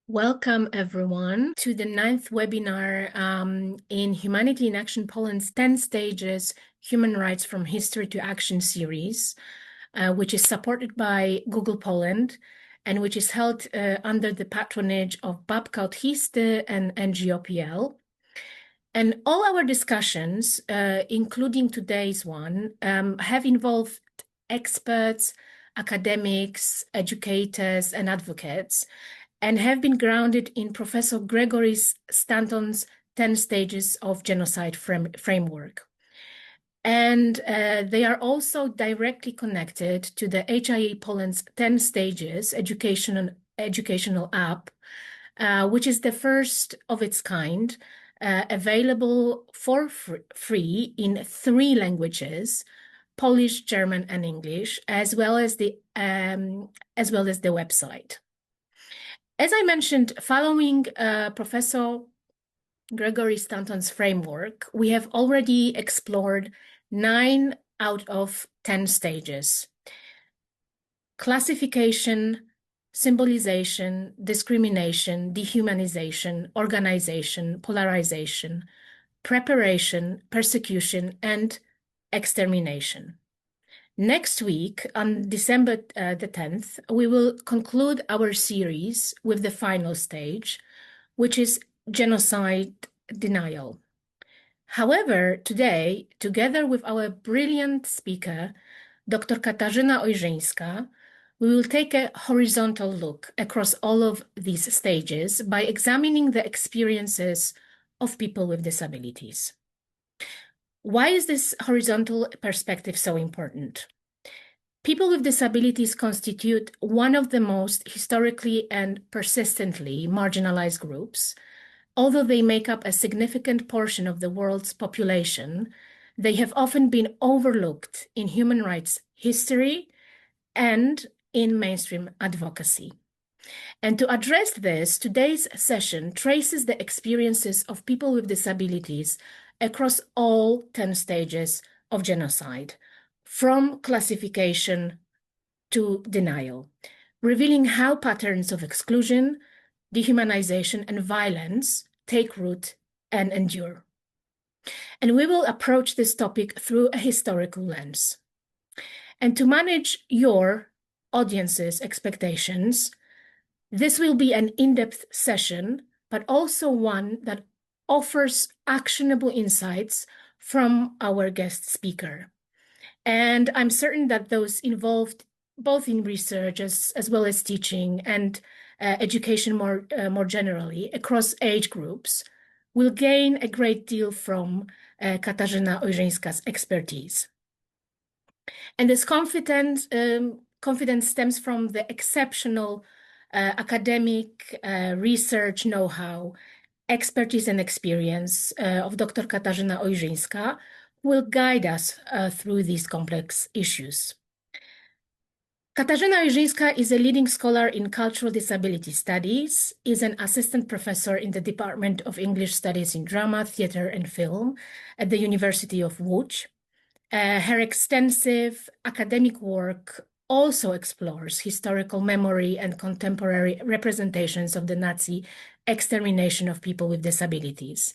Welcome, everyone, to the 9th webinar in Humanity in Action Poland's 10 Stages, Human Rights from History to Action series, which is supported by Google Poland and which is held under the patronage of Babka od Histy and NGOPL. And all our discussions, including today's one, have involved experts, academics, educators, and advocates, and have been grounded in Professor Gregory Stanton's 10 Stages of Genocide framework. And they are also directly connected to the HIE Poland's 10 Stages educational app, which is the first of its kind, available for free in 3 languages: Polish, German, and English, as well as the website. As I mentioned, following Professor Gregory Stanton's framework, we have already explored 9 out of 10 stages: classification, symbolization, discrimination, dehumanization, organization, polarization, preparation, persecution, and extermination. Next week, on December the 10th, we will conclude our series with the final stage, which is genocide denial. However, today, together with our brilliant speaker, Dr. Katarzyna Ojrzyńska, we will take a horizontal look across all of these stages by examining the experiences of people with disabilities. Why is this horizontal perspective so important? People with disabilities constitute one of the most historically and persistently marginalized groups. Although they make up a significant portion of the world's population, they have often been overlooked in human rights history and in mainstream advocacy. And to address this, today's session traces the experiences of people with disabilities across all 10 stages of genocide, from classification to denial, revealing how patterns of exclusion, dehumanization, and violence take root and endure. And we will approach this topic through a historical lens. And to manage your audience's expectations, this will be an in-depth session, but also one that offers actionable insights from our guest speaker. And I'm certain that those involved both in research as well as teaching and education more generally across age groups will gain a great deal from Katarzyna Ojrzyńska's expertise. And this confidence stems from the exceptional academic research know-how, expertise, and experience of Dr. Katarzyna Ojrzyńska, who will guide us through these complex issues. Katarzyna Ojrzyńska is a leading scholar in cultural disability studies, is an assistant professor in the Department of English Studies in Drama, Theatre, and Film at the University of Łódź. Her extensive academic work also explores historical memory and contemporary representations of the Nazi extermination of people with disabilities.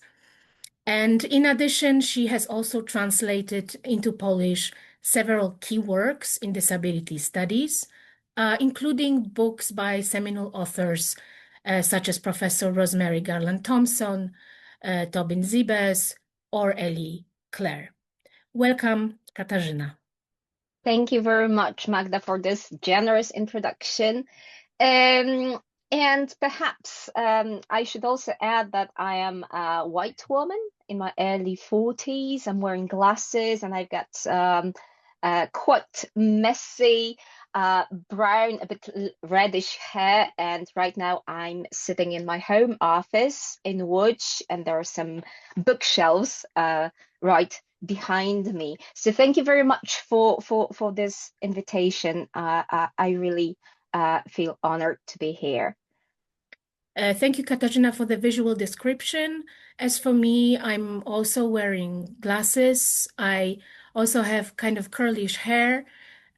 And in addition, she has also translated into Polish several key works in disability studies, including books by seminal authors such as Professor Rosemary Garland-Thompson, Tobin Zibes, or Ellie Clare. Welcome, Katarzyna. Thank you very much, Magda, for this generous introduction. And perhaps I should also add that I am a white woman in my early 40s. I'm wearing glasses and I've got quite messy brown, a bit reddish hair. And right now I'm sitting in my home office in Łódź, and there are some bookshelves right behind me. So thank you very much for this invitation. I really feel honored to be here. Thank you, Katarzyna, for the visual description. As for me, I'm also wearing glasses. I also have kind of curlish hair.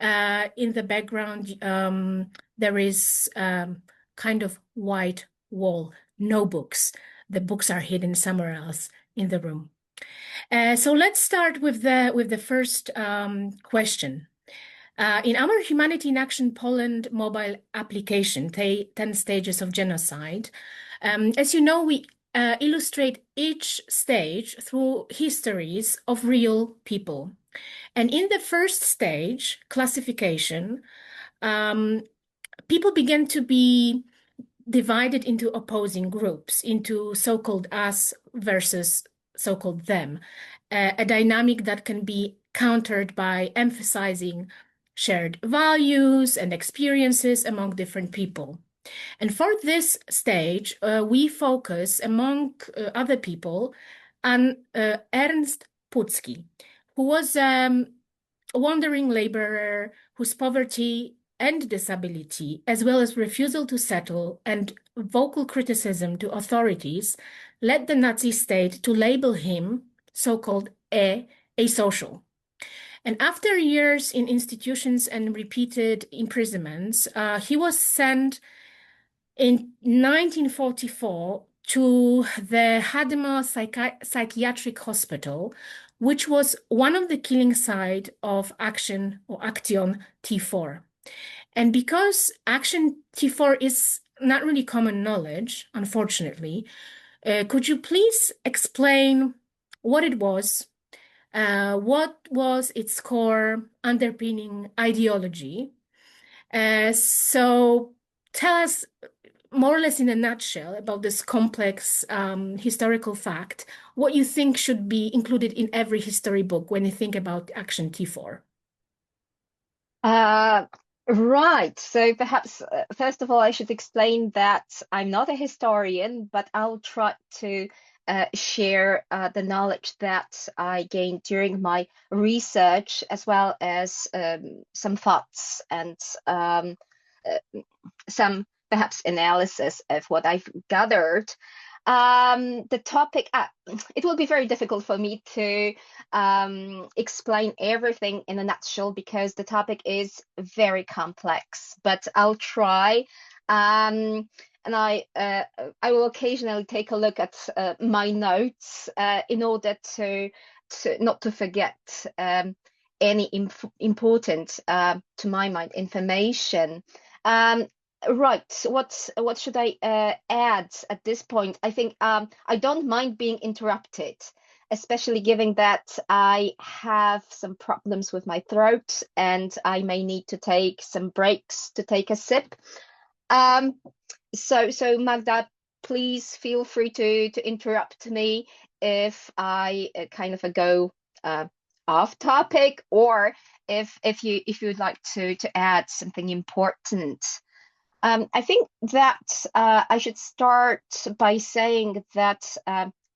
In the background, there is kind of white wall, no books. The books are hidden somewhere else in the room. So let's start with the first question. In our Humanity in Action Poland mobile application, 10 Stages of Genocide, as you know, we illustrate each stage through histories of real people. And in the first stage, classification, people began to be divided into opposing groups, into so-called us versus so-called them, a dynamic that can be countered by emphasizing shared values and experiences among different people. And for this stage, we focus, among other people, on Ernst Pucki, who was a wandering laborer whose poverty and disability, as well as refusal to settle and vocal criticism to authorities, led the Nazi state to label him, so-called asocial. And after years in institutions and repeated imprisonments, he was sent in 1944 to the Hademo Psychiatric Hospital, which was one of the killing sites of Action or Action T4. And because Action T4 is not really common knowledge, unfortunately, could you please explain what it was, what was its core underpinning ideology? So tell us more or less in a nutshell about this complex historical fact, what you think should be included in every history book when you think about Action T4. Right. So perhaps, first of all, I should explain that I'm not a historian, but I'll try to share the knowledge that I gained during my research, as well as some thoughts and some perhaps analysis of what I've gathered. The topic, it will be very difficult for me to explain everything in a nutshell because the topic is very complex, but I'll try. And I will occasionally take a look at my notes in order to not to forget any important, to my mind, information. Right. What should I add at this point? I think I don't mind being interrupted, especially given that I have some problems with my throat and I may need to take some breaks to take a sip. So Magda, please feel free to interrupt me if I kind of go off topic, or if you'd like to add something important. I think that I should start by saying that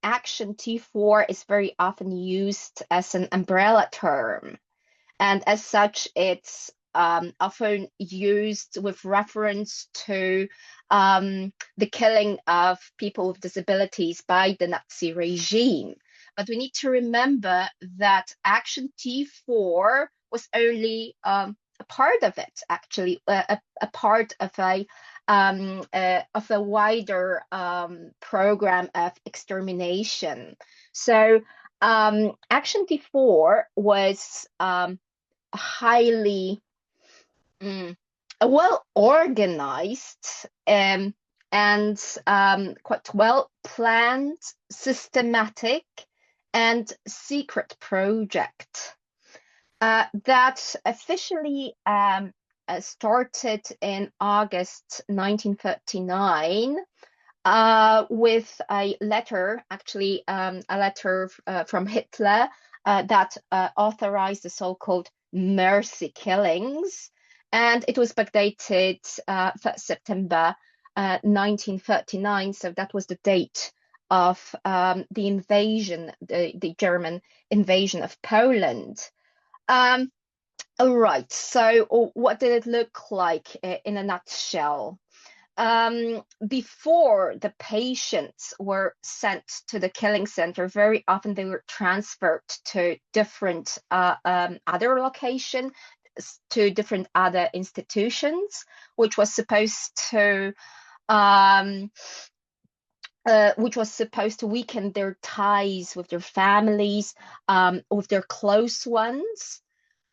Action T4 is very often used as an umbrella term, and as such, it's often used with reference to the killing of people with disabilities by the Nazi regime. But we need to remember that Action T4 was only a part of it, actually, a part of a wider program of extermination. So Action T4 was highly well organized and quite well planned, systematic, and secret project that officially started in August 1939 with a letter, actually a letter from Hitler that authorized the so-called mercy killings. And it was backdated 1st September 1939. So that was the date of the invasion, the German invasion of Poland. All right, so what did it look like in a nutshell? Before the patients were sent to the killing center, very often they were transferred to different other locations, to different other institutions, which was supposed to um, which was supposed to weaken their ties with their families, with their close ones.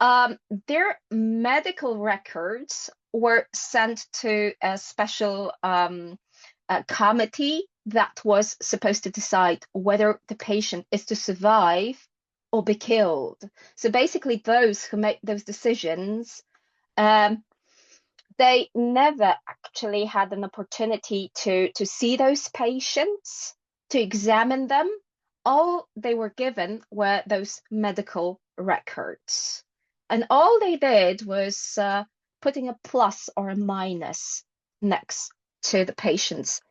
Um, their medical records were sent to a special committee that was supposed to decide whether the patient is to survive or be killed. So basically, those who make those decisions, um, they never actually had an opportunity to see those patients, to examine them. All they were given were those medical records. And all they did was putting a plus or a minus next to the patient's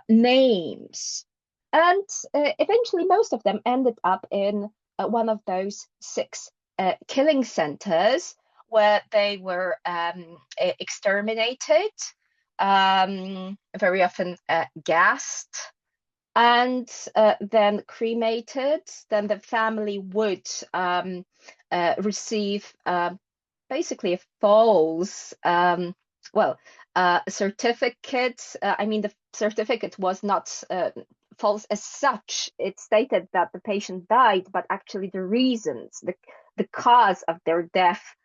names. And eventually, most of them ended up in one of those six killing centers where they were exterminated, very often gassed, and then cremated. Then the family would receive basically a false, well, certificate. I mean, the certificate was not false as such. It stated that the patient died, but actually the reasons, the cause of their death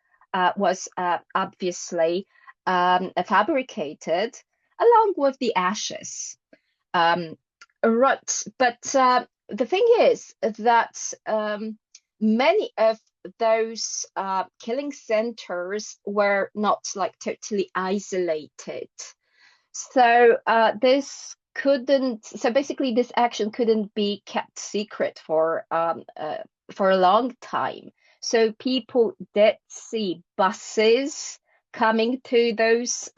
was obviously fabricated along with the ashes. Um, right, but the thing is that many of those killing centers were not like totally isolated. So so basically this action couldn't be kept secret for a long time. So people did see buses coming to those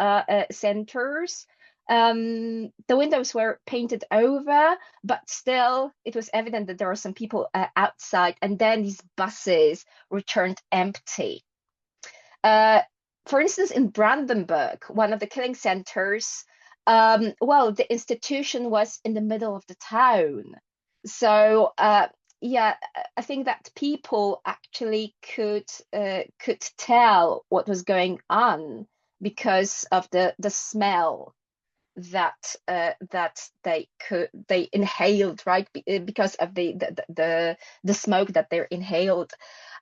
centers. The windows were painted over, but still it was evident that there were some people outside, and then these buses returned empty. Uh, for instance, in Brandenburg, one of the killing centers, well, the institution was in the middle of the town. So, yeah, I think that people actually could tell what was going on because of the smell that they inhaled, right? Because of the smoke that they inhaled.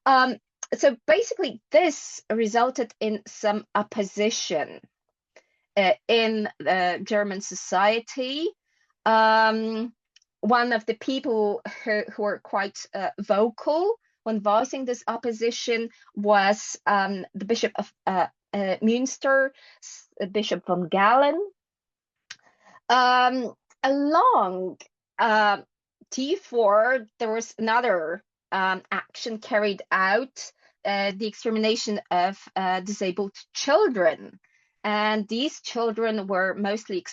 Um, so basically, this resulted in some opposition in German society. Um, One of the people who were quite vocal when voicing this opposition was the Bishop of Münster, Bishop von Galen. Along uh, T4, there was another action carried out, the extermination of disabled children. And these children were mostly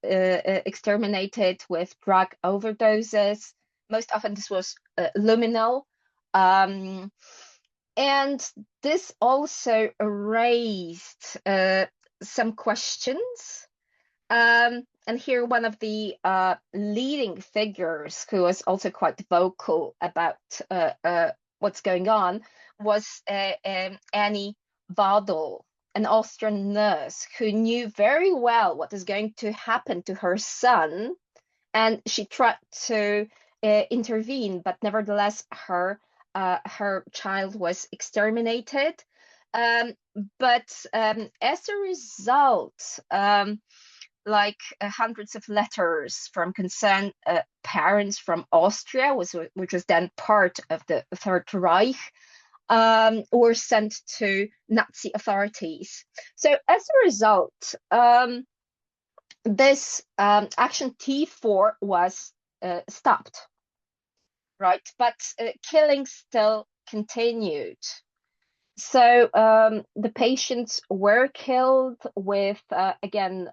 exterminated with drug overdoses. Most often, this was luminal. Um, and this also raised some questions. And here, one of the leading figures who was also quite vocal about what's going on was Annie Wadel, an Austrian nurse who knew very well what is going to happen to her son, and she tried to intervene, but nevertheless, her child was exterminated. Um, but as a result, like hundreds of letters from concerned parents from Austria, which was then part of the Third Reich, were sent to Nazi authorities. So as a result, this action T4 was stopped, right? But killing still continued. So the patients were killed with, again,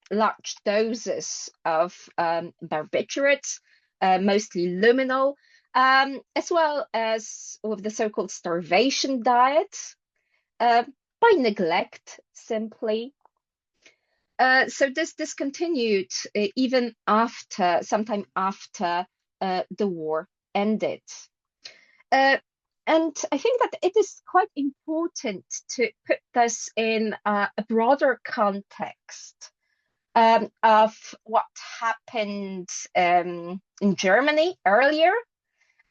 large doses of barbiturates, mostly luminal, as well as with the so-called starvation diet, by neglect, simply. So this continued even after, sometime after the war ended. Uh, and I think that it is quite important to put this in a broader context. of what happened in Germany earlier,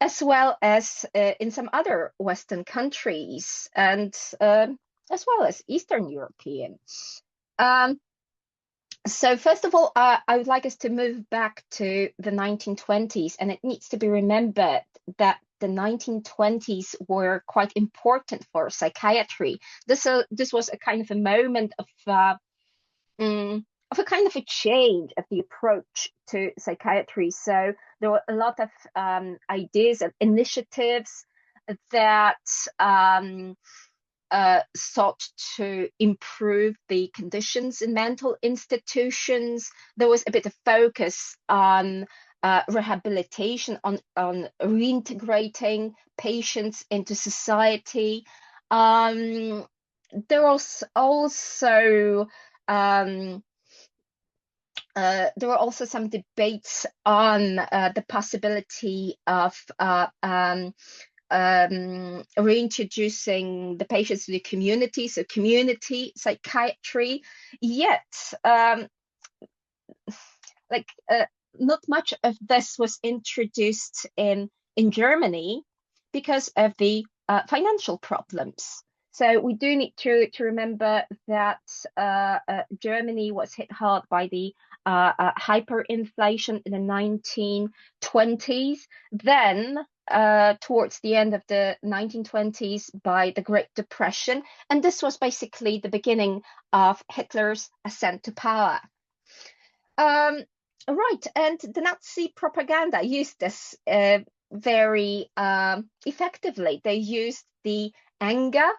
as well as in some other Western countries, and as well as Eastern European. Um, so first of all, I would like us to move back to the 1920s, and it needs to be remembered that the 1920s were quite important for psychiatry. This was a kind of a moment of a kind of a change of the approach to psychiatry. So there were a lot of ideas and initiatives that sought to improve the conditions in mental institutions. There was a bit of focus on rehabilitation, on reintegrating patients into society. There was also there were also some debates on the possibility of reintroducing the patients to the community, so community psychiatry. Yet, not much of this was introduced in Germany because of the financial problems. So we do need to remember that Germany was hit hard by the hyperinflation in the 1920s. Then towards the end of the 1920s by the Great Depression. And this was basically the beginning of Hitler's ascent to power. Right, and the Nazi propaganda used this very effectively. They used the anger,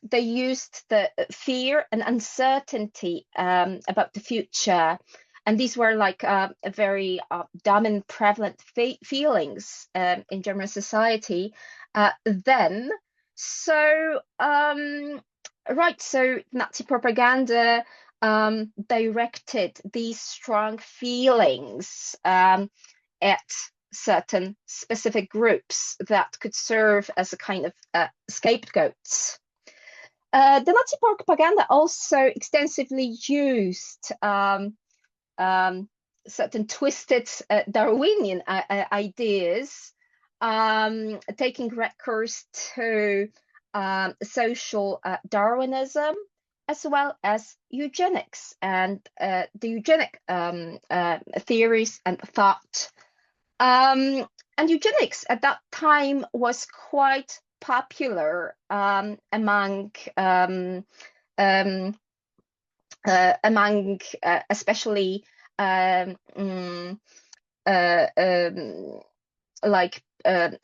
they used the fear and uncertainty about the future. And these were like very dominant, prevalent feelings in German society then. So, right, so Nazi propaganda directed these strong feelings at certain specific groups that could serve as a kind of scapegoats. The Nazi propaganda also extensively used certain twisted Darwinian ideas, taking recourse to social Darwinism, as well as eugenics and the eugenic theories and thought. And eugenics at that time was quite popular among especially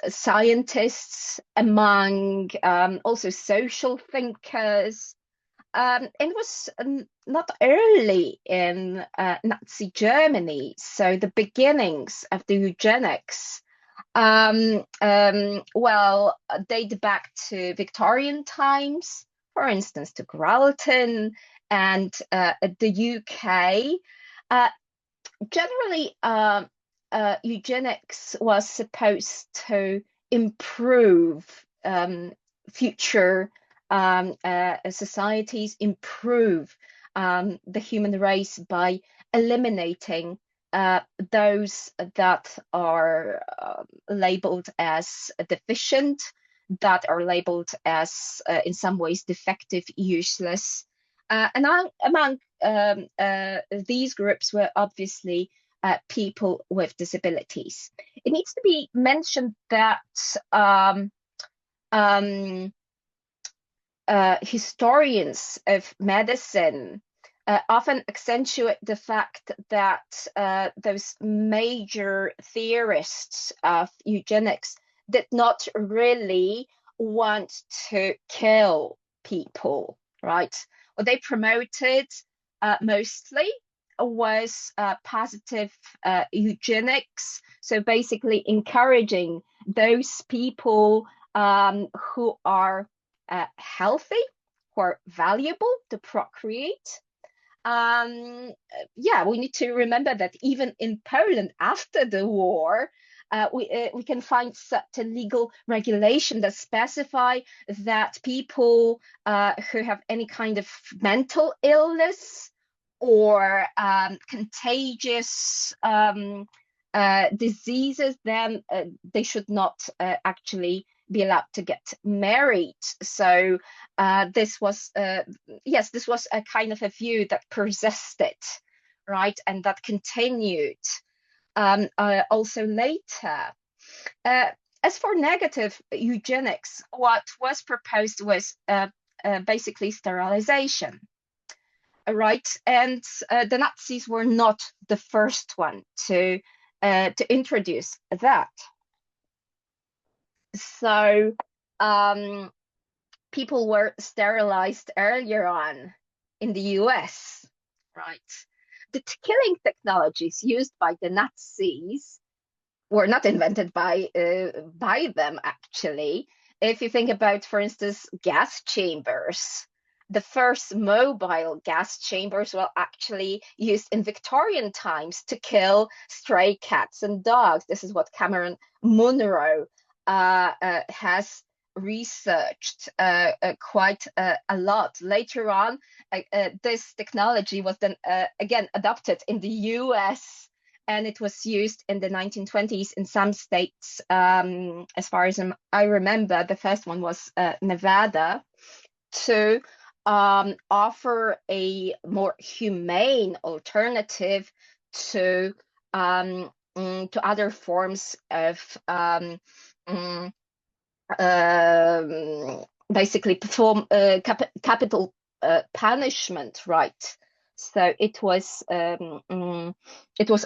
scientists, among also social thinkers. It was not early in Nazi Germany, so the beginnings of the eugenics date back to Victorian times, for instance, to Gralton and the UK. Generally, eugenics was supposed to improve future societies, improve the human race by eliminating those that are labeled as deficient, that are labeled as in some ways defective, useless. And among these groups were obviously people with disabilities. It needs to be mentioned that historians of medicine often accentuate the fact that those major theorists of eugenics did not really want to kill people, right? What they promoted mostly was positive eugenics. So basically encouraging those people who are healthy, who are valuable to procreate. We need to remember that even in Poland after the war, we can find certain legal regulation that specify that people who have any kind of mental illness or contagious diseases, then they should not actually be allowed to get married. So this was yes, this was a kind of a view that persisted, right, and that continued also later. Uh, as for negative eugenics, what was proposed was basically sterilization, right? And the Nazis were not the first one to introduce that. So people were sterilized earlier on in the US, right? The killing technologies used by the Nazis were not invented by them, actually. If you think about, for instance, gas chambers, the first mobile gas chambers were actually used in Victorian times to kill stray cats and dogs. This is what Cameron Munro has researched quite a lot. Later on, this technology was then again adopted in the US, and it was used in the 1920s in some states. As far as I remember, the first one was Nevada, to offer a more humane alternative to other forms of basically perform capital punishment, right? So it was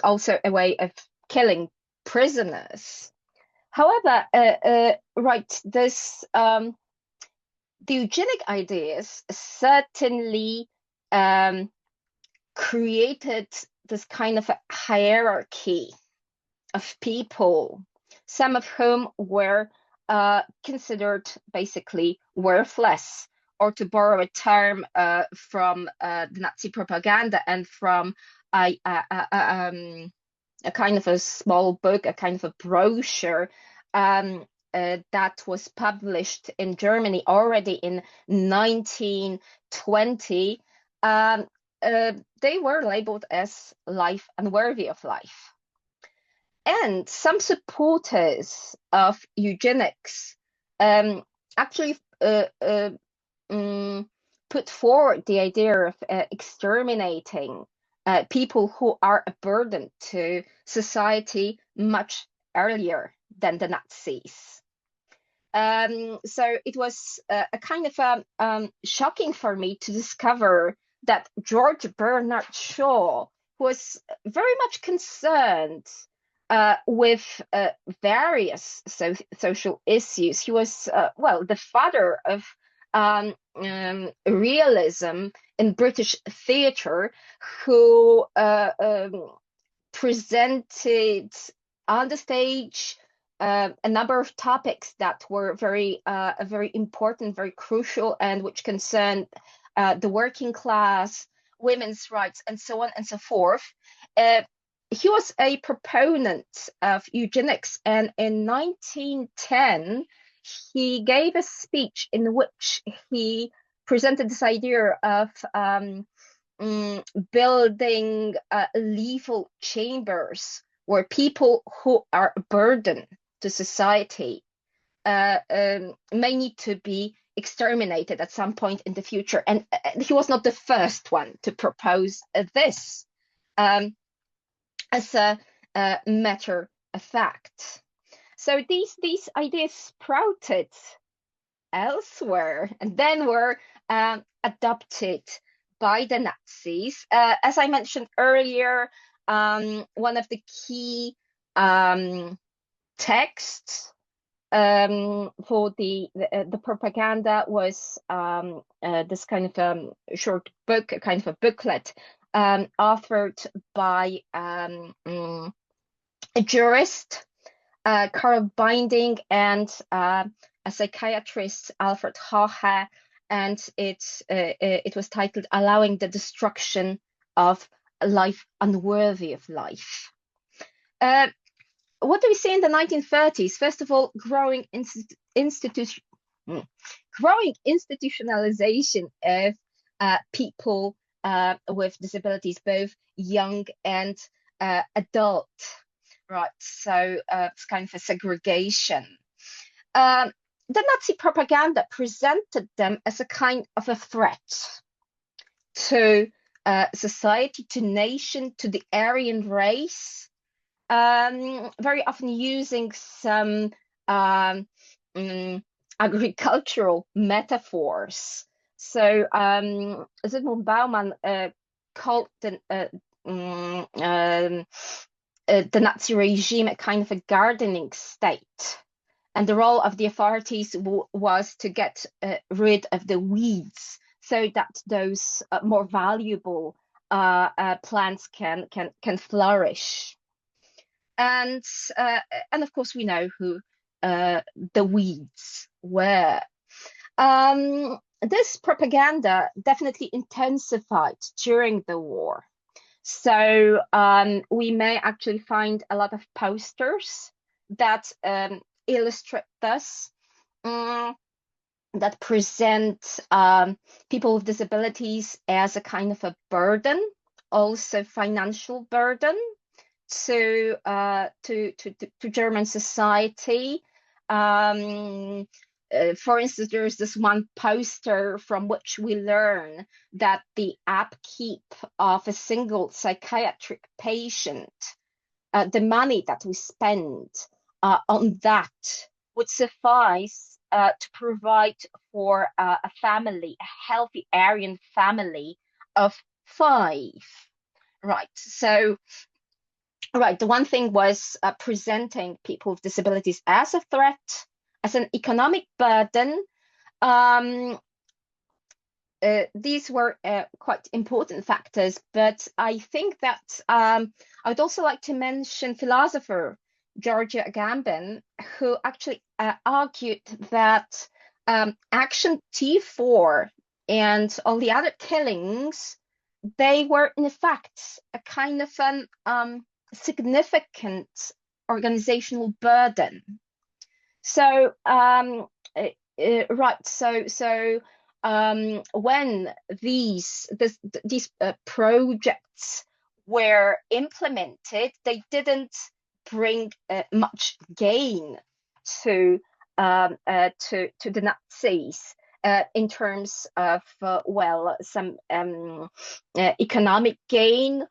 also a way of killing prisoners. However, right, this the eugenic ideas certainly created this kind of a hierarchy of people, some of whom were considered basically worthless, or to borrow a term from the Nazi propaganda and from a kind of a small book, a kind of a brochure that was published in Germany already in 1920. They were labeled as life unworthy of life. And some supporters of eugenics actually put forward the idea of exterminating people who are a burden to society much earlier than the Nazis. So it was a kind of shocking for me to discover that George Bernard Shaw was very much concerned with various social issues. He was, well, the father of realism in British theatre, who presented on the stage a number of topics that were very important, very crucial, and which concerned the working class, women's rights, and so on and so forth. He was a proponent of eugenics, and in 1910 he gave a speech in which he presented this idea of building lethal chambers where people who are a burden to society may need to be exterminated at some point in the future. And he was not the first one to propose this. As a matter of fact. So these ideas sprouted elsewhere and then were adopted by the Nazis. As I mentioned earlier, one of the key texts for the propaganda was this kind of short book, a kind of a booklet authored by a jurist, Carl Binding, and a psychiatrist, Alfred Hoche, and it was titled "Allowing the Destruction of Life Unworthy of Life." What do we see in the 1930s? First of all, growing institutionalization of people with disabilities, both young and adult, right? So it's kind of a segregation. Um, the Nazi propaganda presented them as a kind of a threat to society, to nation, to the Aryan race, very often using some agricultural metaphors. So Zygmunt Bauman called the Nazi regime a kind of a gardening state. And the role of the authorities was to get rid of the weeds so that those more valuable plants can flourish. And of course, we know who the weeds were. This propaganda definitely intensified during the war. So we may actually find a lot of posters that illustrate this, that present people with disabilities as a kind of a burden, also financial burden to German society. For instance, there is this one poster from which we learn that the upkeep of a single psychiatric patient, the money that we spend on that would suffice to provide for a family, a healthy Aryan family of 5. Right. So, right, the one thing was presenting people with disabilities as a threat, as an economic burden. These were quite important factors, but I think that I'd also like to mention philosopher Georgia Agamben, who actually argued that Action T4 and all the other killings, they were in fact a kind of an significant organizational burden. So right, so when these projects were implemented, they didn't bring much gain to the Nazis in terms of well, some economic gain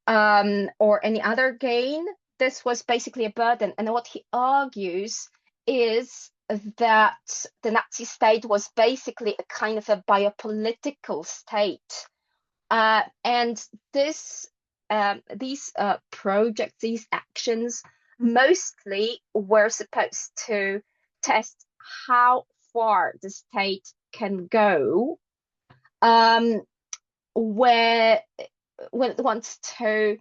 or any other gain. This was basically a burden, and what he argues is that the Nazi state was basically a kind of a biopolitical state, and these projects, these actions, mostly were supposed to test how far the state can go where when it wants to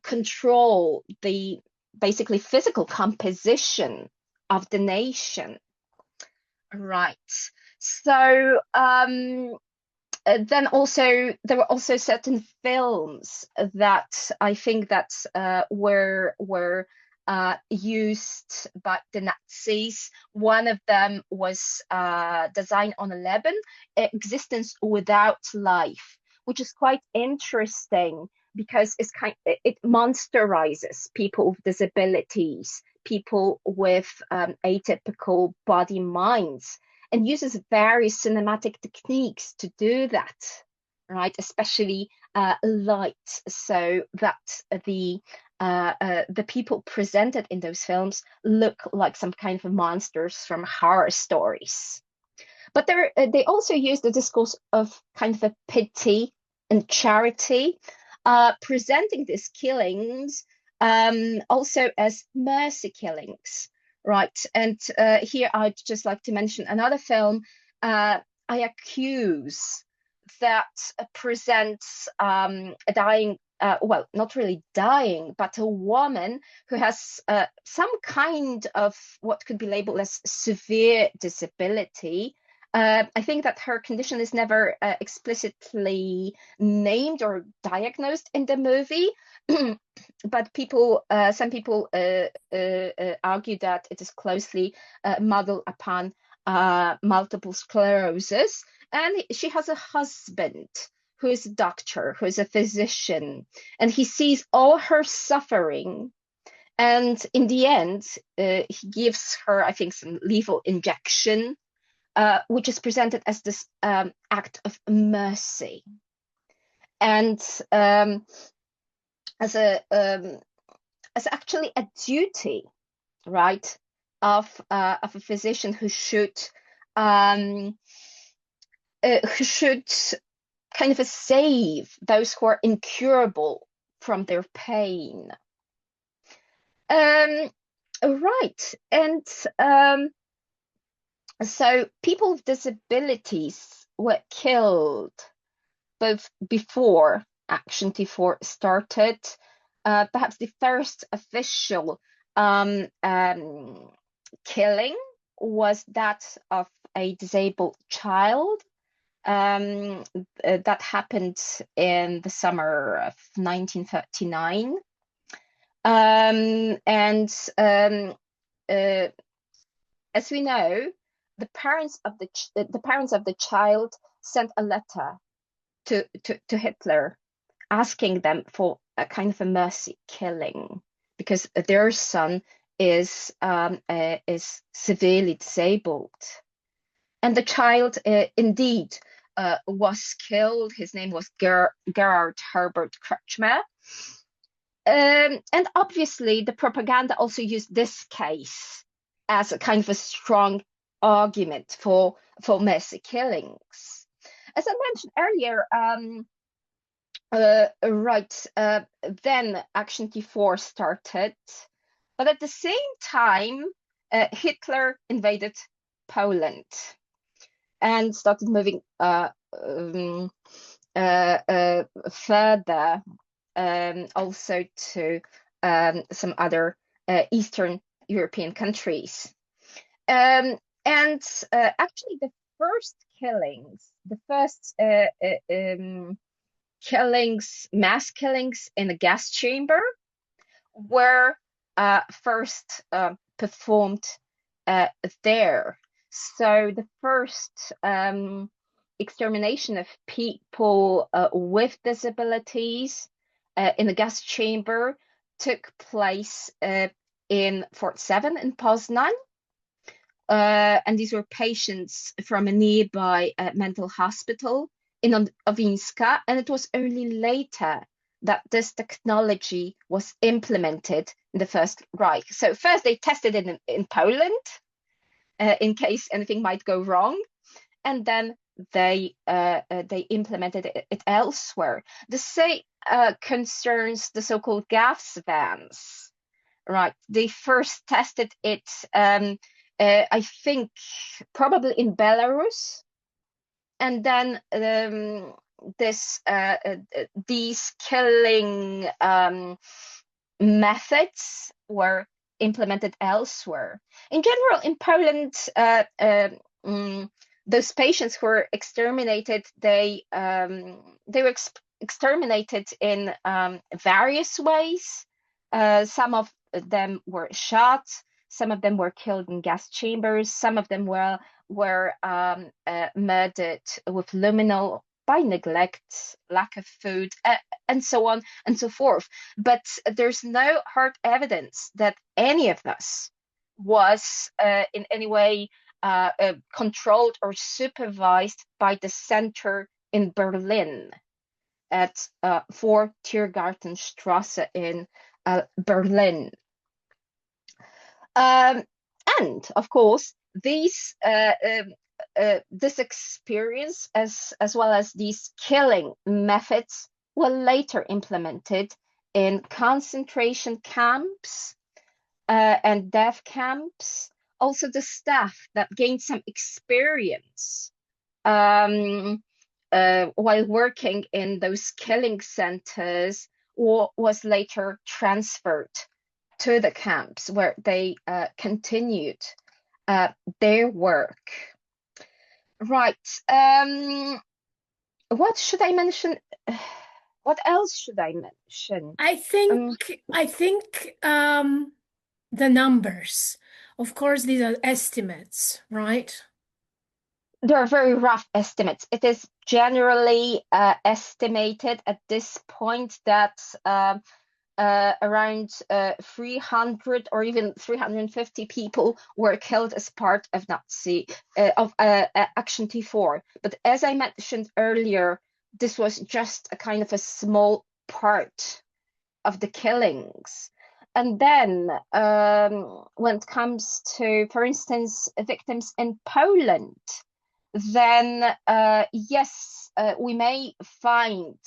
control the basically physical composition of the nation. Right. So then also there were also certain films that I think that were used by the Nazis. One of them was Design on 11, Existence Without Life, which is quite interesting because it monsterizes people with disabilities, people with atypical body minds, and uses various cinematic techniques to do that, right? Especially light, so that the people presented in those films look like some kind of monsters from horror stories. But they also use the discourse of kind of a pity and charity, presenting these killings also as mercy killings, right? And here I'd just like to mention another film, I Accuse, that presents a dying, well, not really dying, but a woman who has some kind of what could be labeled as severe disability. I think that her condition is never explicitly named or diagnosed in the movie, but some people argue that it is closely modeled upon multiple sclerosis, and she has a husband who is a doctor, who is a physician, and he sees all her suffering. And in the end, he gives her, I think, some lethal injection, which is presented as this act of mercy. And as actually a duty, right, of a physician um, who should kind of save those who are incurable from their pain. Right, and so people with disabilities were killed both before Action T4 started. Perhaps the first official killing was that of a disabled child. That happened in the summer of 1939. And as we know, the parents of the child sent a letter to Hitler, asking them for a kind of a mercy killing because their son is severely disabled, and the child indeed was killed. His name was Gerhard Herbert Kretschmer. And obviously, the propaganda also used this case as a kind of a strong argument for mercy killings. As I mentioned earlier, then Action T4 started, but at the same time, Hitler invaded Poland and started moving further, also to some other Eastern European countries. And actually, the first killings, mass killings in the gas chamber, were first performed there. So the first extermination of people with disabilities in the gas chamber took place in Fort 7 in Poznan. And these were patients from a nearby mental hospital in Owińska, and it was only later that this technology was implemented in the First Reich. So first they tested it in Poland in case anything might go wrong, and then they implemented it elsewhere. The same concerns the so-called gas vans, right? They first tested it, I think, probably in Belarus, and then these killing methods were implemented elsewhere. In general, in Poland, those patients who were exterminated, they were exterminated in various ways. Some of them were shot, some of them were killed in gas chambers, some of them were murdered with luminol by neglect, lack of food, and so on and so forth. But there's no hard evidence that any of this was in any way controlled or supervised by the center in Berlin at 4 Tiergartenstrasse in Berlin. And of course, this experience, as well as these killing methods, were later implemented in concentration camps and death camps. Also, the staff that gained some experience while working in those killing centers was later transferred to the camps, where they continued their work. Right. What should I mention? What else should I mention? I think the numbers. Of course, these are estimates, right? There are very rough estimates. It is generally estimated at this point that around 300 or even 350 people were killed as part of Nazi of Action T4. But as I mentioned earlier, this was just a kind of a small part of the killings. And then when it comes to, for instance, victims in Poland, then yes, we may find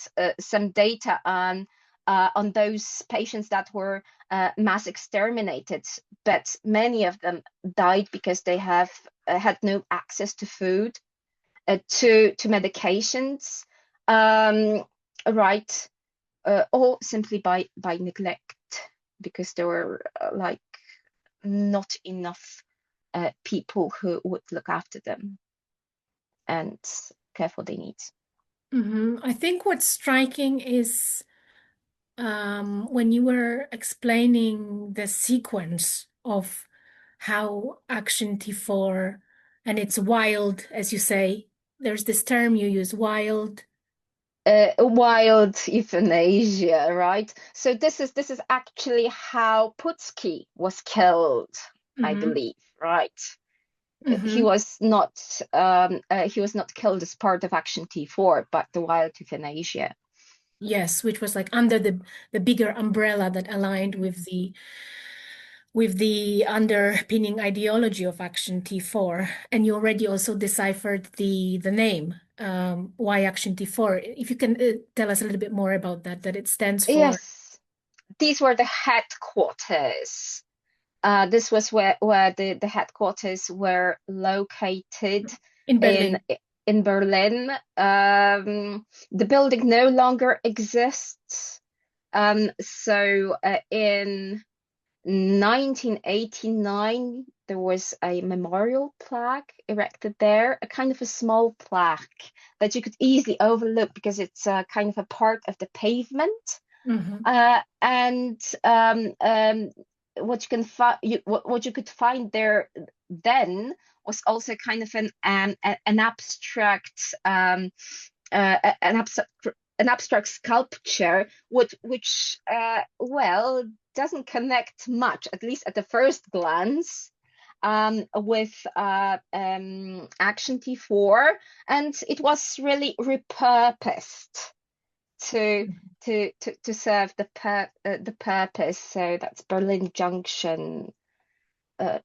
some data on those patients that were mass exterminated, but many of them died because they have had no access to food, to medications, right, or simply by neglect, because there were like not enough people who would look after them and care for their needs. I think what's striking is when you were explaining the sequence of how Action T4 and it's wild, as you say, there's this term you use, wild. Wild euthanasia, right? So this is actually how Putski was killed, I Hmm. believe, right? He Hmm. was not he was not killed as part of Action T4, but the wild euthanasia. Yes, which was like under the bigger umbrella that aligned with the underpinning ideology of Action T4. And you already also deciphered the name, why Action T4. If you can tell us a little bit more about that, that it stands for Yes, these were the headquarters. This was where the headquarters were located in in Berlin. in Berlin. The building no longer exists. So in 1989, there was a memorial plaque erected there, a kind of a small plaque that you could easily overlook because it's kind of a part of the pavement. Hmm. And what you can find, what you could find there then was also kind of an abstract an abstract sculpture, which well doesn't connect much, at least at the first glance, with Action T4, and it was really repurposed to to serve the purpose. So that's Berlin Junction.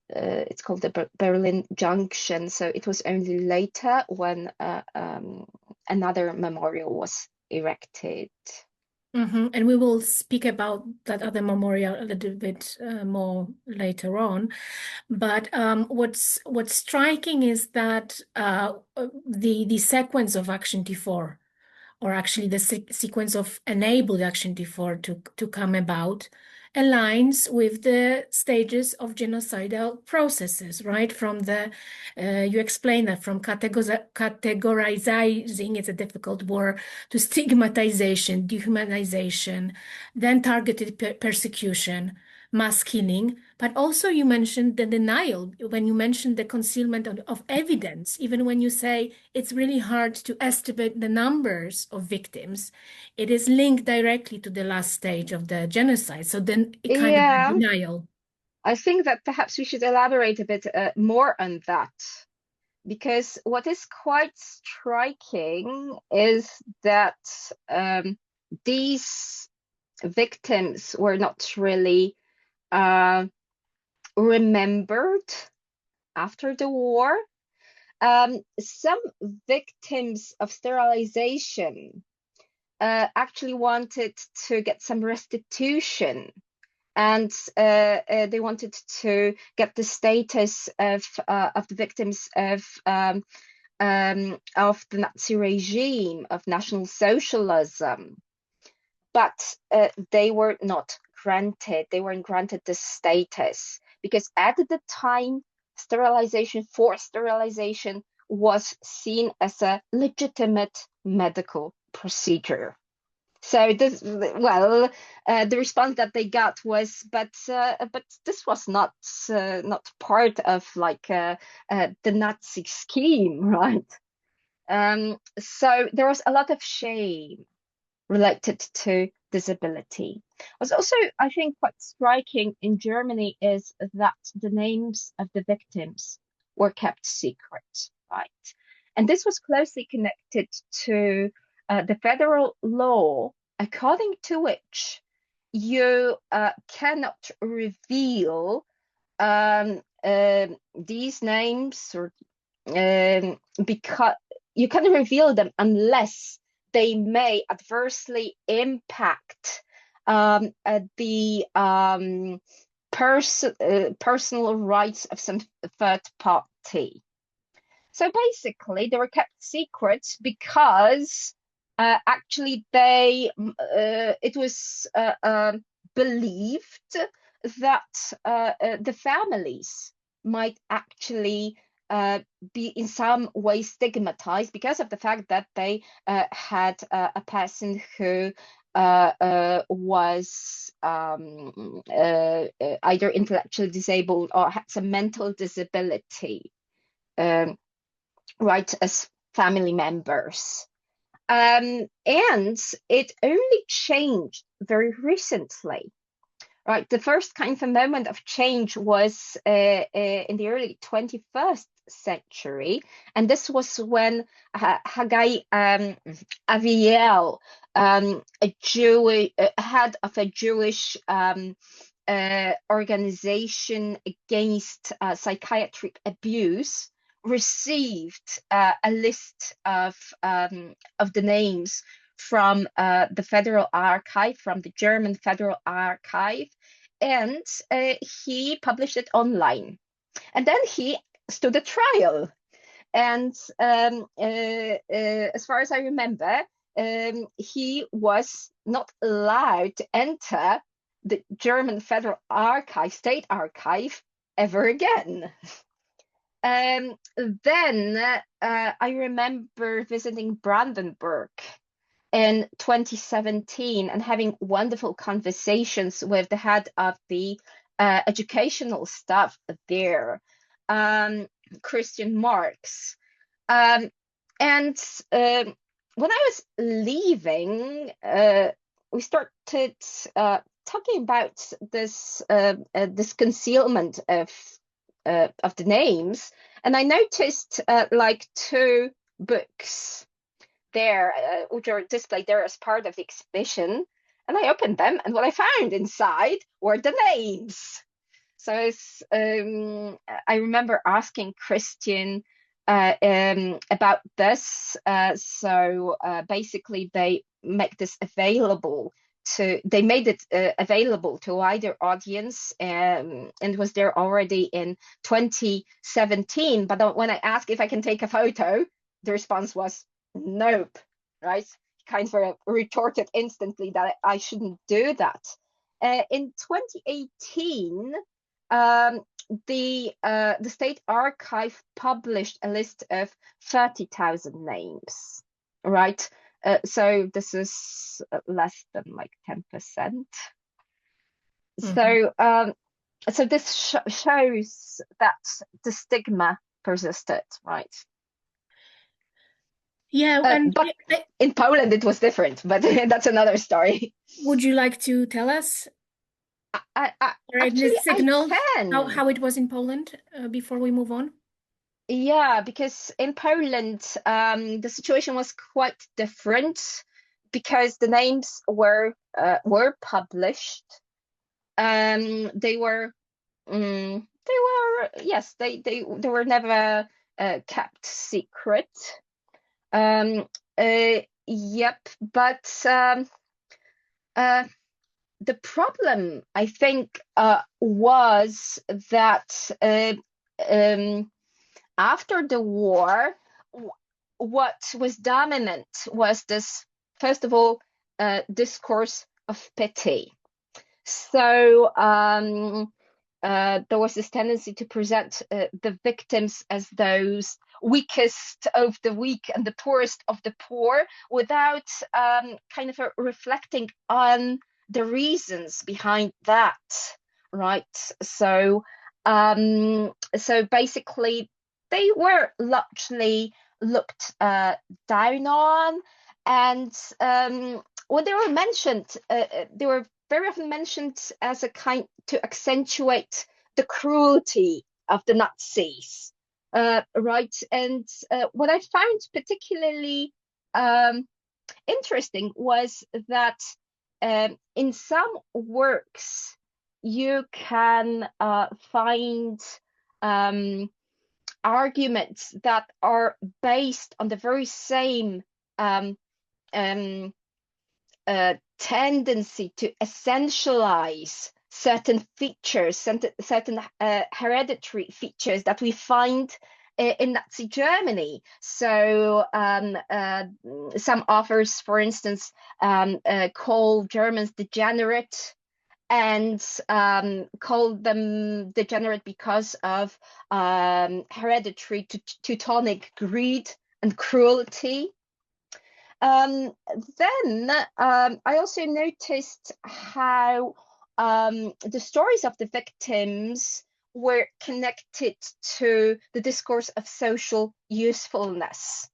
It's called the Berlin Junction. So it was only later when another memorial was erected. And we will speak about that other memorial a little bit more later on. But what's striking is that the sequence of Action T4, or actually the sequence of enabled Action T4 to come about, aligns with the stages of genocidal processes, right? From you explain that from categorizing, it's a difficult word, to stigmatization, dehumanization, then targeted persecution, mass killing, but also you mentioned the denial when you mentioned the concealment of evidence, even when you say it's really hard to estimate the numbers of victims, it is linked directly to the last stage of the genocide. So then it kind of Yeah, denial. I think that perhaps we should elaborate a bit more on that, because what is quite striking is that these victims were not really uh, remembered after the war. Some victims of sterilization actually wanted to get some restitution, and they wanted to get the status of the victims of the Nazi regime, of National Socialism, but they were not granted. They weren't granted the status because at the time, sterilization, forced sterilization, was seen as a legitimate medical procedure. So this, well, the response that they got was, but this was not part of like the Nazi scheme, right? So there was a lot of shame related to disability. What's also, I think, quite striking in Germany is that the names of the victims were kept secret, right? And this was closely connected to the federal law, according to which you cannot reveal these names or because you can reveal them unless they may adversely impact the personal rights of some third party. So basically, they were kept secret because actually it was believed that the families might actually be in some way stigmatized because of the fact that they had a person who was either intellectually disabled or had some mental disability, um, right, as family members. And it only changed very recently. Right, the first kind of a moment of change was in the early 21st century, and this was when Haggai Aviel, a Jewish head of a Jewish organization against psychiatric abuse, received a list of the names from the Federal Archive, from the German Federal Archive, and he published it online. And then he stood a trial. And as far as I remember, he was not allowed to enter the German Federal Archive, State Archive, ever again. Then I remember visiting Brandenburg in 2017 and having wonderful conversations with the head of the educational staff there, Christian Marx. And when I was leaving, we started talking about this concealment of the names, and I noticed like two books there, which are displayed there as part of the exhibition. And I opened them, and what I found inside were the names. So I remember asking Christian about this. So basically, they make this available they made it available to a wider audience, and was there already in 2017. But when I asked if I can take a photo, the response was nope, right? Kind of retorted instantly that I shouldn't do that. In 2018, the State Archive published a list of 30,000 names, right? So this is less than like 10%. Mm-hmm. So this shows that the stigma persisted, right? Yeah, and But in Poland it was different, but that's another story. would you like to tell us, or in Actually, this I signal, can. how it was in Poland before we move on? Yeah, because in Poland, the situation was quite different because the names were published. They were yes, they were never kept secret. Um, yep, but the problem, I think, was that after the war, what was dominant was this, first of all, discourse of pity. So there was this tendency to present the victims as those weakest of the weak and the poorest of the poor, without kind of reflecting on the reasons behind that, right? So basically, they were largely looked down on, and when they were mentioned, they were very often mentioned as a kind to accentuate the cruelty of the Nazis, right? And what I found particularly interesting was that in some works you can find um, arguments that are based on the very same um, um, tendency to essentialize certain features, certain hereditary features that we find in Nazi Germany. So some authors, for instance, call Germans degenerate, and call them degenerate because of hereditary Teutonic greed and cruelty. Then I also noticed how the stories of the victims were connected to the discourse of social usefulness.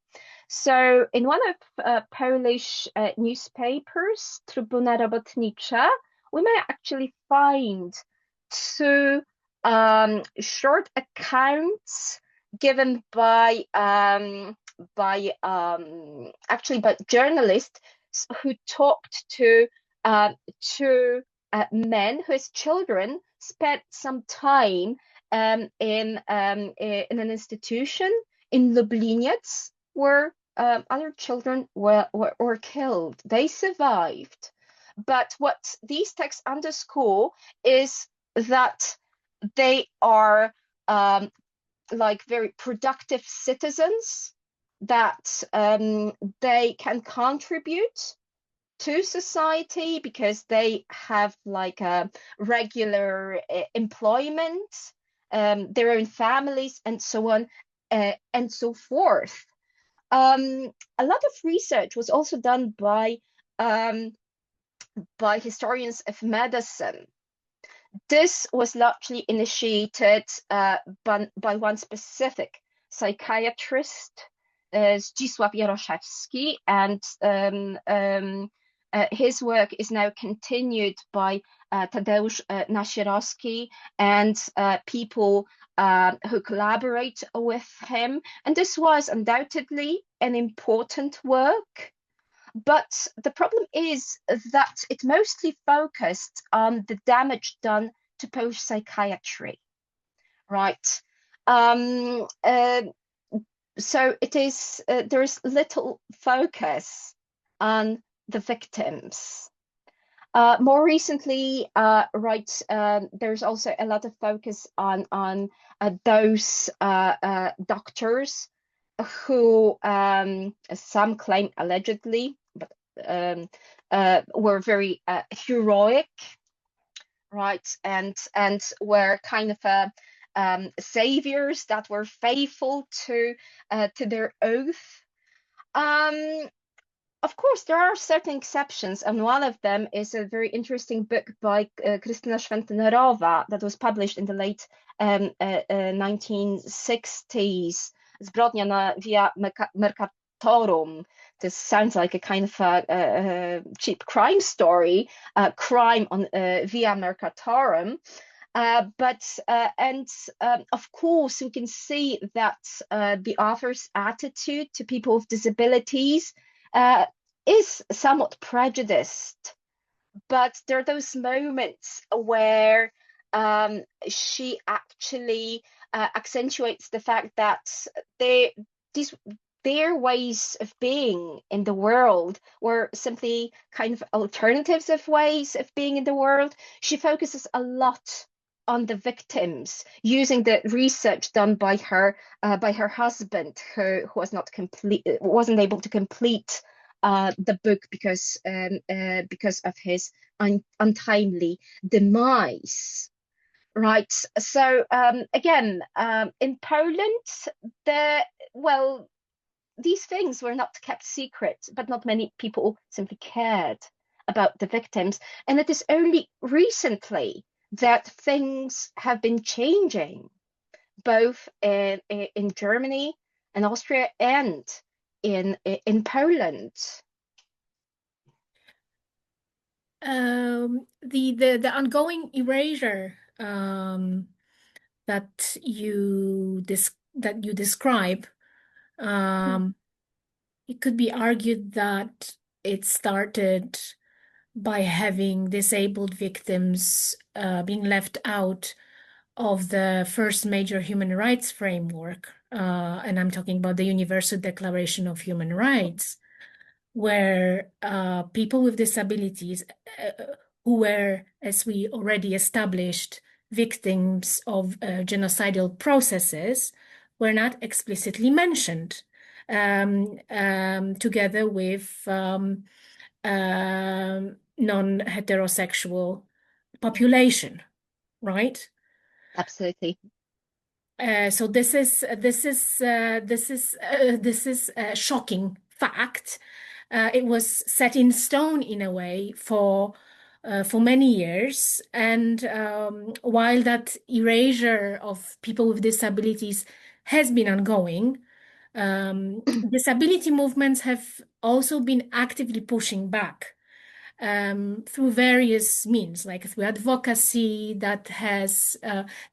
So in one of Polish newspapers, Trybuna Robotnicza, we may actually find two short accounts given by journalists who talked to two men whose children spent some time in an institution in Lubliniec, where other children were killed. They survived. But what these texts underscore is that they are like very productive citizens, that they can contribute to society because they have like a regular employment, their own families, and so on and so forth. A lot of research was also done by historians of medicine. This was largely initiated by one specific psychiatrist, Zdzisław Jaroszewski, and his work is now continued by Tadeusz Nasierowski and people who collaborate with him. And this was undoubtedly an important work. But the problem is that it mostly focused on the damage done to Polish psychiatry, right? So it is there is little focus on the victims. More recently, right, there's also a lot of focus on those doctors who some claim allegedly, but were very heroic, right, and were kind of saviors that were faithful to their oath. Of course, there are certain exceptions, and one of them is a very interesting book by Krystyna Schwentnerowa that was published in the late 1960s. Zbrodnia na Via Mercatorum. This sounds like a kind of a cheap crime story, crime on Via Mercatorum. But of course, we can see that the author's attitude to people with disabilities is somewhat prejudiced. But there are those moments where she actually accentuates the fact that their ways of being in the world were simply kind of alternatives of ways of being in the world. She focuses a lot on the victims, using the research done by her husband, who wasn't able to complete the book because of his untimely demise. Right. So again, in Poland, the well, these things were not kept secret, but not many people simply cared about the victims. And it is only recently that things have been changing, both in Germany and Austria and in Poland. The ongoing erasure that you describe, um, it could be argued that it started by having disabled victims being left out of the first major human rights framework, and I'm talking about the Universal Declaration of Human Rights, where people with disabilities who were, as we already established, victims of genocidal processes were not explicitly mentioned, together with non-heterosexual population, right? Absolutely. So this is a shocking fact. It was set in stone in a way for many years, and while that erasure of people with disabilities has been ongoing, disability movements have also been actively pushing back through various means, like through advocacy that has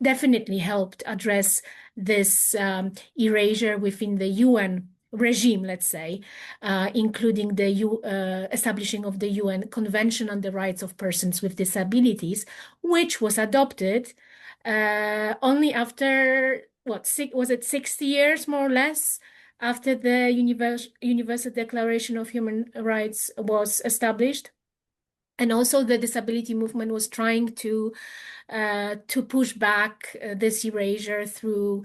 definitely helped address this erasure within the UN regime, let's say, including the establishing of the UN Convention on the Rights of Persons with Disabilities, which was adopted only after, was it 60 years, more or less, after the Universal Declaration of Human Rights was established. And also the disability movement was trying to push back this erasure through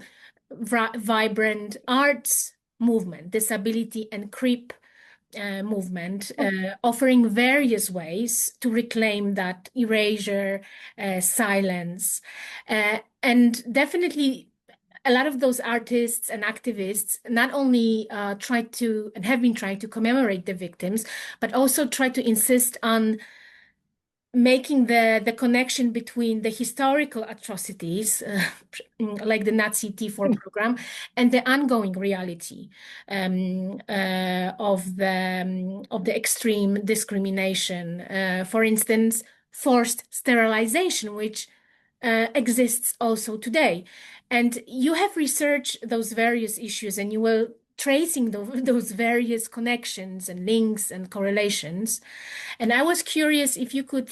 vibrant arts movement, disability and creep movement, offering various ways to reclaim that erasure, silence, and definitely a lot of those artists and activists not only tried to and have been trying to commemorate the victims, but also try to insist on making the connection between the historical atrocities, like the Nazi T4 program, and the ongoing reality of the extreme discrimination. For instance, forced sterilization, which exists also today. And you have researched those various issues, and you will tracing those various connections and links and correlations. And I was curious if you could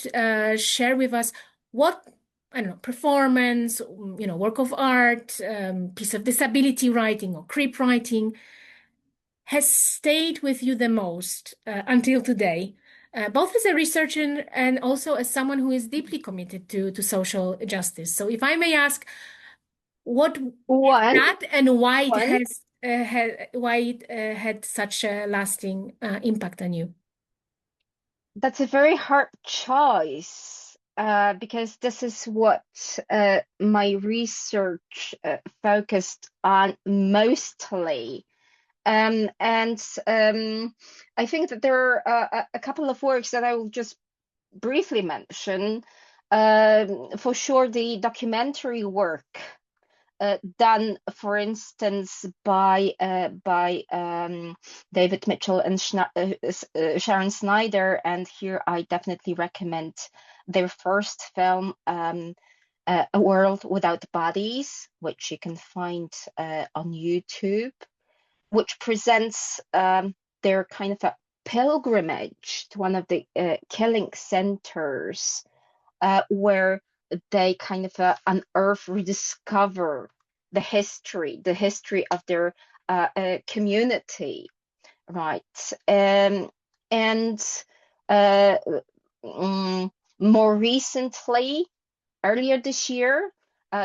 share with us what, I don't know, performance, work of art, piece of disability writing or creep writing has stayed with you the most until today, both as a researcher and also as someone who is deeply committed to social justice. So if I may ask, what is One, that and why it one. had such a lasting impact on you? That's a very hard choice because this is what my research focused on mostly. And I think that there are a couple of works that I will just briefly mention. For sure, the documentary work done, for instance, by David Mitchell and Sharon Snyder, and here I definitely recommend their first film, A World Without Bodies, which you can find on YouTube, which presents their kind of a pilgrimage to one of the killing centers where they kind of unearth, rediscover the history of their community, right? And uh, more recently, earlier this year,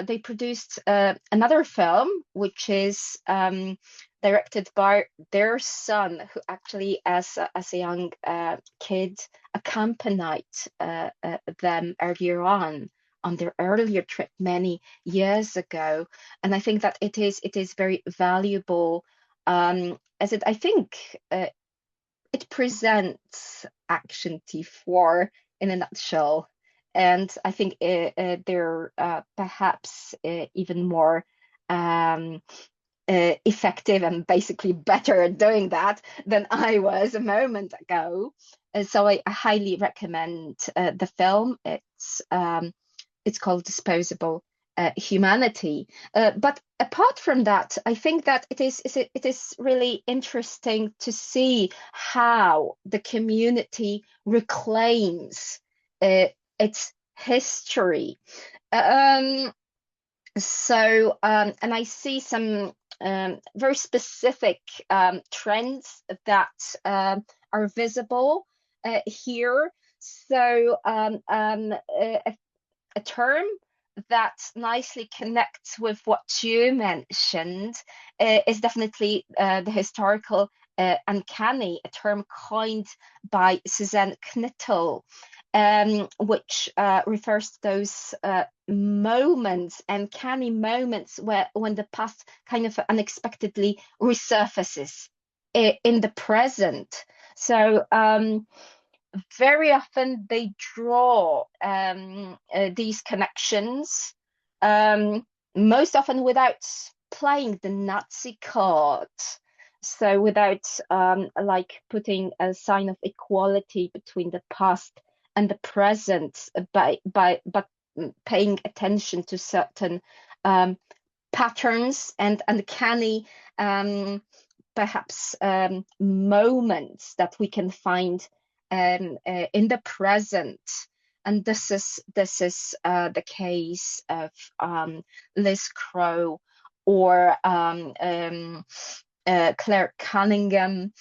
they produced another film, which is directed by their son, who actually, as a young kid, accompanied them earlier on on their earlier trip many years ago. And I think that it is very valuable, as I think it presents Action T4 in a nutshell. And I think they're perhaps even more um, effective and basically better at doing that than I was a moment ago. So I highly recommend the film. It's called Disposable Humanity. But apart from that, I think that it is really interesting to see how the community reclaims its history. Um, and I see some very specific trends that are visible here. So a term that nicely connects with what you mentioned is definitely the historical uncanny, a term coined by Suzanne Knittel, which refers to those moments, uncanny moments, when the past kind of unexpectedly resurfaces in the present. So very often they draw these connections, most often without playing the Nazi card. So without like putting a sign of equality between the past and the present, but paying attention to certain patterns and uncanny perhaps moments that we can find in the present. And this is the case of Liz Crow or Claire Cunningham,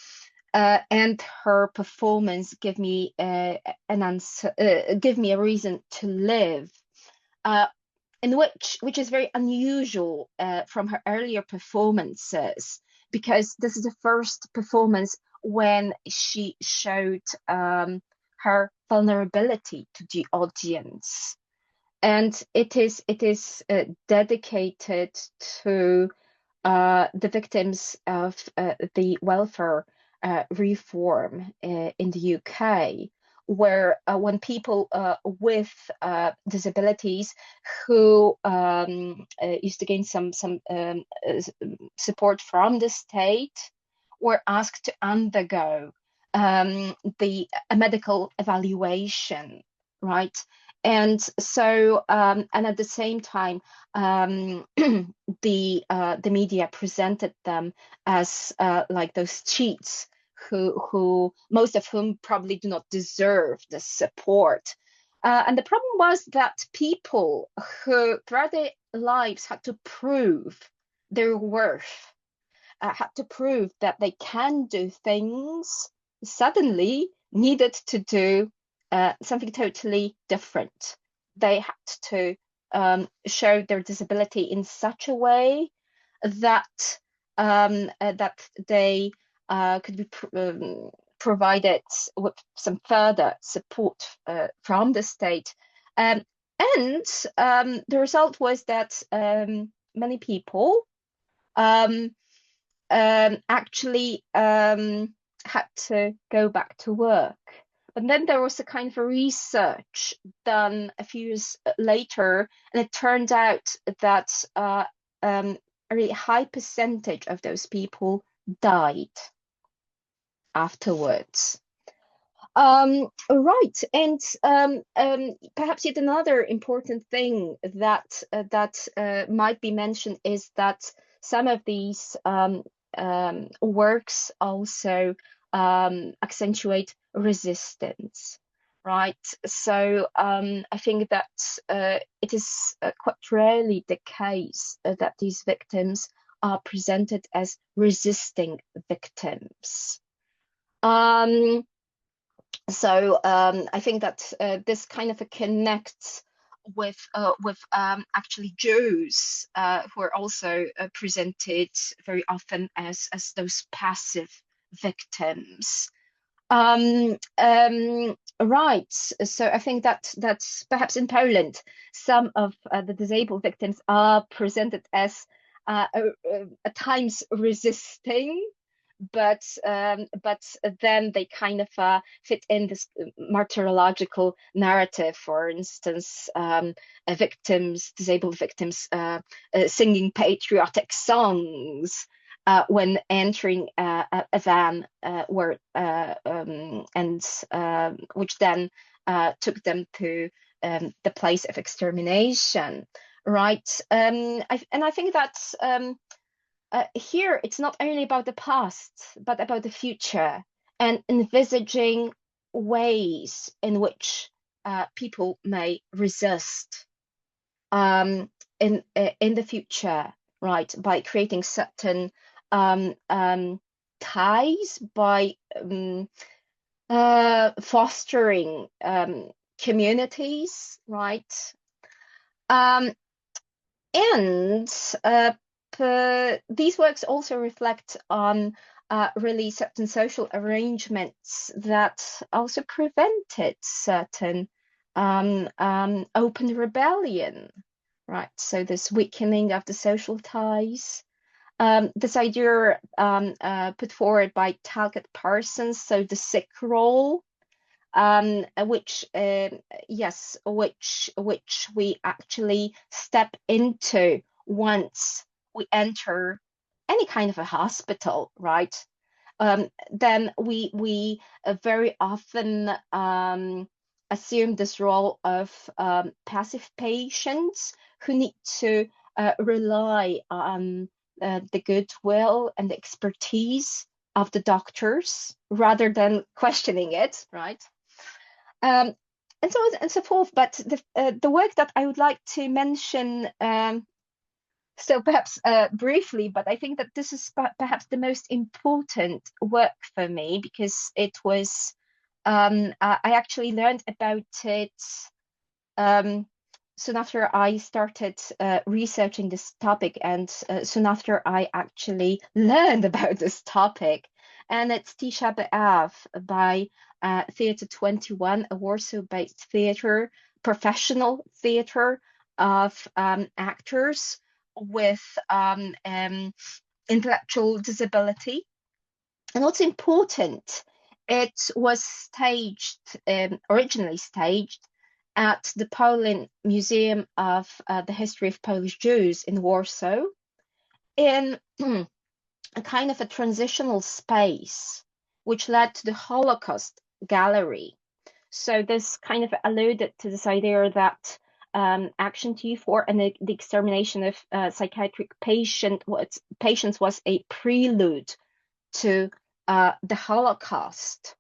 and her performance give me an answer, give me a reason to live. In which is very unusual from her earlier performances, because this is the first performance when she showed her vulnerability to the audience, and it is dedicated to the victims of the welfare reform in the UK, where when people with disabilities who used to gain some support from the state were asked to undergo a medical evaluation, right? And so, and at the same time, the media presented them as like those cheats who most of whom probably do not deserve the support. And the problem was that people who throughout their lives had to prove their worth, had to prove that they can do things, suddenly needed to do something totally different. They had to show their disability in such a way that that they could be provided with some further support from the state. And the result was that many people actually had to go back to work. But then there was a kind of a research done a few years later, and it turned out that a really high percentage of those people died afterwards. Right, and perhaps yet another important thing that might be mentioned is that some of these works also accentuate resistance, right? So I think that it is quite rarely the case that these victims are presented as resisting victims. So I think that this kind of connects with actually Jews who are also presented very often as those passive victims. Right. So I think that's perhaps in Poland, some of the disabled victims are presented as at times resisting, but then they kind of fit in this martyrological narrative. For instance, disabled victims, singing patriotic songs when entering a van, where and which then took them to the place of extermination. Right. And I think that's here it's not only about the past, but about the future and envisaging ways in which people may resist in the future, right? By creating certain ties, by fostering communities, right? Um, and these works also reflect on really certain social arrangements that also prevented certain open rebellion, right? So this weakening of the social ties. This idea put forward by Talcott Parsons, so the sick role, which yes, which we actually step into once we enter any kind of a hospital, right? Then we very often assume this role of passive patients who need to rely on the goodwill and the expertise of the doctors rather than questioning it, right? Um, and so on and so forth. But the work that I would like to mention, so perhaps briefly, but I think that this is perhaps the most important work for me because it was, I actually learned about it um, soon after I started researching this topic, and soon after I actually learned about this topic. And it's Tisha B'Av by Theatre 21, a Warsaw-based theatre, professional theatre of actors with intellectual disability. And what's important, it was staged, originally staged at the Poland Museum of the History of Polish Jews in Warsaw, in a kind of a transitional space, which led to the Holocaust Gallery. So this kind of alluded to this idea that Action T4 and the extermination of psychiatric patients was a prelude to the Holocaust.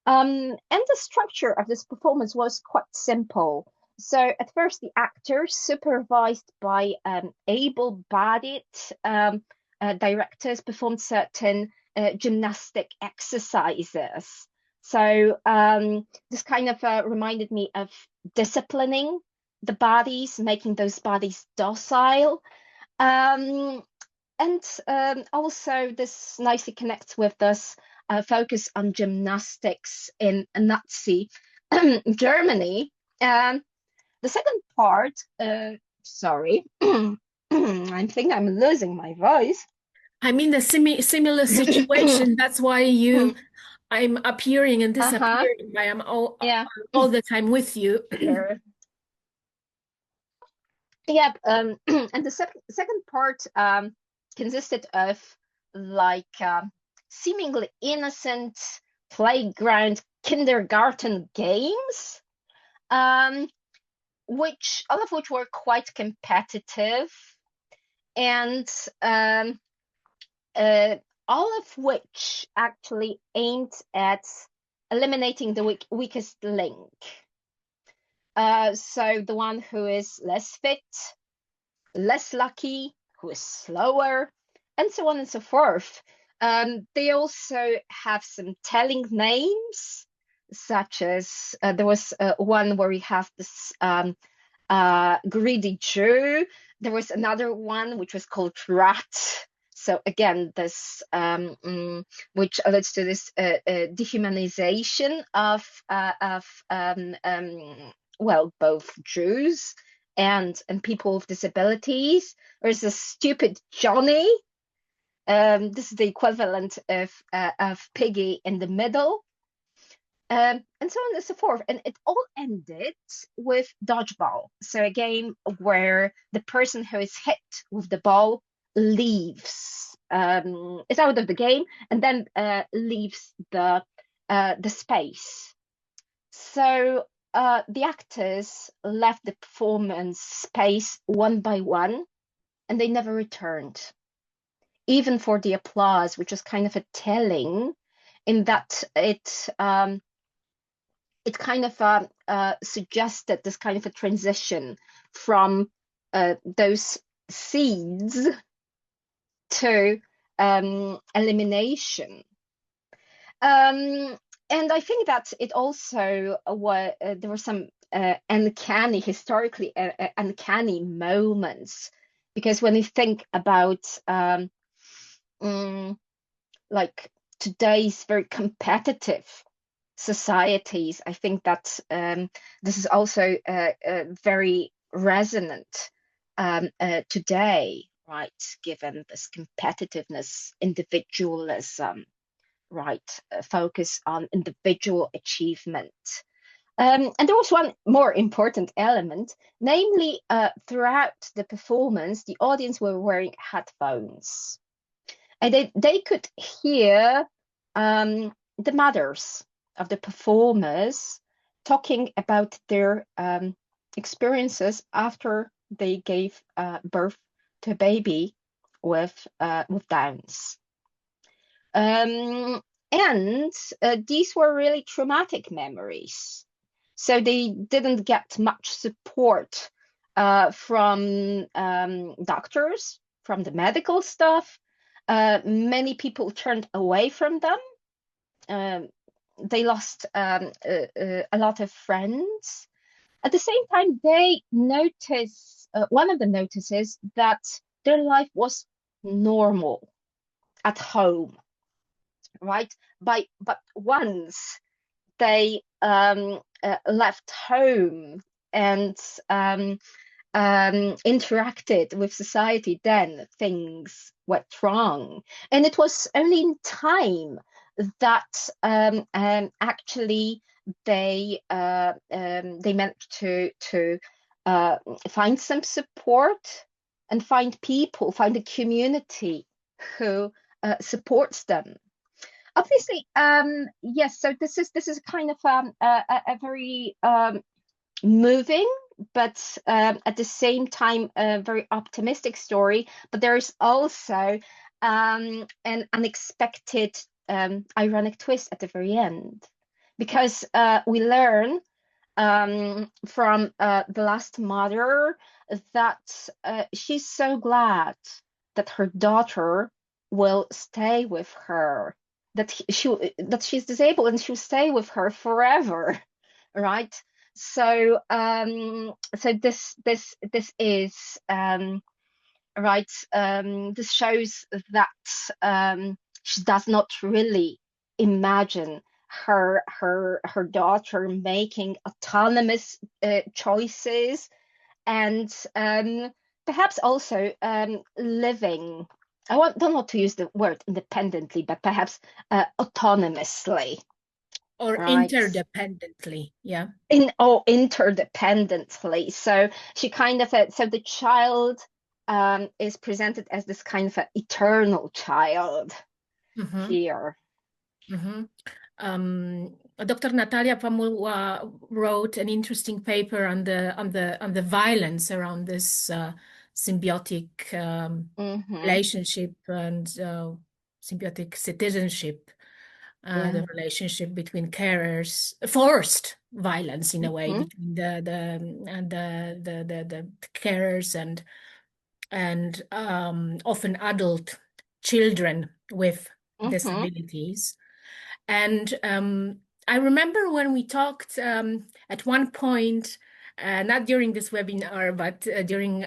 And the structure of this performance was quite simple. So at first, the actors, supervised by able-bodied directors, performed certain gymnastic exercises. So this kind of reminded me of disciplining the bodies, making those bodies docile. Um, and also, this nicely connects with this focus on gymnastics in Nazi Germany. The second part, sorry, I think I'm losing my voice. I'm in a similar situation. That's why I'm appearing and Uh-huh. disappearing. I am Yeah, all the time with you. sure. Yeah, and the second part consisted of like seemingly innocent playground kindergarten games, um, which all of which were quite competitive, and um, uh, all of which actually aimed at eliminating the weakest link. So the one who is less fit, less lucky, who is slower, and so on and so forth. They also have some telling names, such as there was one where we have this greedy Jew. There was another one which was called Rat. So again, this which leads to this dehumanization of well, both Jews and people with disabilities. There's a stupid Johnny. This is the equivalent of Piggy in the middle, and so on and so forth. And it all ended with dodgeball. So a game where the person who is hit with the ball leaves, is out of the game, and then leaves the space. So the actors left the performance space one by one, and they never returned, even for the applause, which was kind of a telling in that it kind of suggested this kind of a transition from those seeds to elimination. And I think that it also there were some uncanny, historically uncanny moments, because when you think about like today's very competitive societies, I think that this is also very resonant today, right? Given this competitiveness, individualism, right? Focus on individual achievement. And there was one more important element, namely, throughout the performance, the audience were wearing headphones, and they could hear the mothers of the performers talking about their experiences after they gave birth to a baby with Downs. And these were really traumatic memories. So they didn't get much support from doctors, from the medical staff. Many people turned away from them. They lost a lot of friends. At the same time, they notice one of the notices that their life was normal at home, right? But once they left home and interacted with society, then things went wrong. And it was only in time that actually they managed to find some support and find a community who supports them. Obviously, yes. So this is kind of a very moving, but at the same time a very optimistic story. But there is also an unexpected ironic twist at the very end, because we learn from the last mother that she's so glad that her daughter will stay with her, that she's disabled and she'll stay with her forever, right? So so this is right. This shows that she does not really imagine her daughter making autonomous choices, and perhaps also living. Don't want to use the word independently, but perhaps autonomously, Or right? interdependently, yeah. Interdependently. So she kind of so the child is presented as this kind of eternal child here. Dr. Natalia Pamula wrote an interesting paper on the violence around this symbiotic relationship and symbiotic citizenship, the relationship between carers, forced violence in a way between the carers and often adult children with disabilities. And I remember when we talked at one point, not during this webinar, but during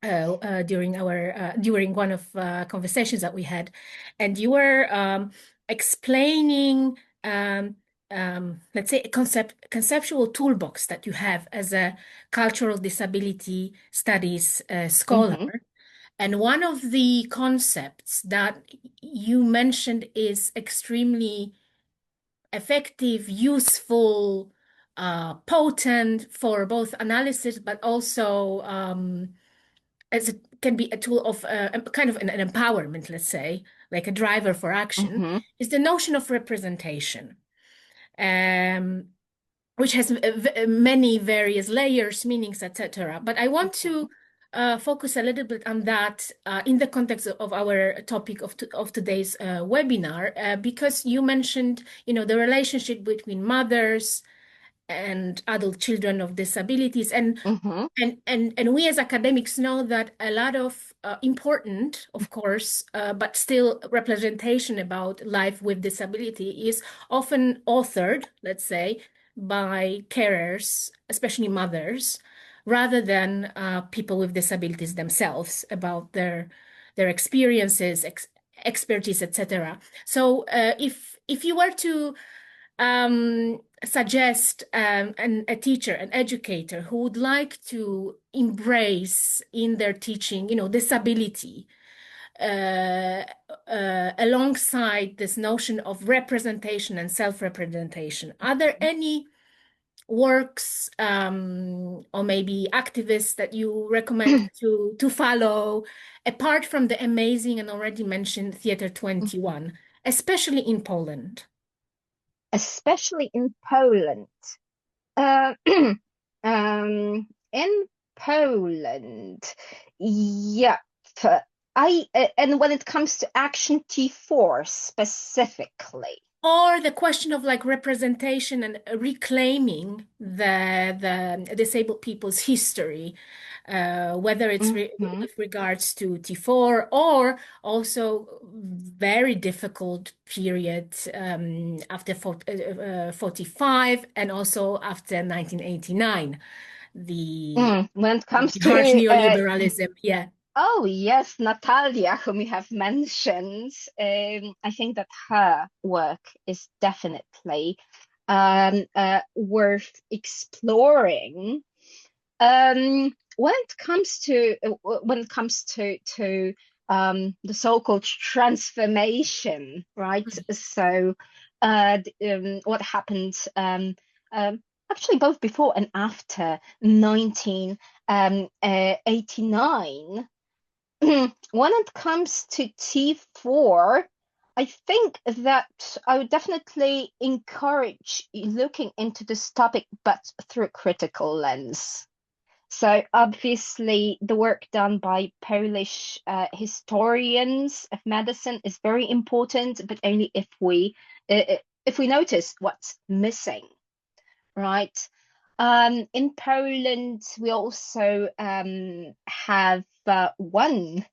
during one of conversations that we had, and you were explaining, let's say, a conceptual toolbox that you have as a cultural disability studies scholar. Hmm. And one of the concepts that you mentioned is extremely effective, useful, potent for both analysis, but also as it can be a tool of kind of an empowerment, let's say, like a driver for action, Hmm. is the notion of representation, um, which has many various layers, meanings, etc. But I want to focus a little bit on that in the context of our topic of today's webinar, because you mentioned, the relationship between mothers and adult children of disabilities, and Hmm. and we as academics know that a lot of important, of course, but still representation about life with disability is often authored, let's say, by carers, especially mothers, rather than people with disabilities themselves about their experiences, expertise, etc. So if you were to suggest a teacher, an educator who would like to embrace in their teaching, disability, uh, alongside this notion of representation and self-representation. Are there any works or maybe activists that you recommend to follow, apart from the amazing and already mentioned Theater 21, especially in Poland? Especially in Poland. Uh, in Poland, yeah. And when it comes to Action T4 specifically. Or the question of like representation and reclaiming the disabled people's history, whether it's Hmm. with regards to T4 or also very difficult period after 45 and also after 1989, the, When it comes the harsh to neoliberalism. Yeah. oh yes, Natalia, whom you have mentioned, I think that her work is definitely worth exploring. When it comes to the so-called transformation, right? So, what happened actually both before and after 1989. When it comes to T4, I think that I would definitely encourage looking into this topic, but through a critical lens. So obviously, the work done by Polish historians of medicine is very important, but only if we notice what's missing, right? In Poland, we also have one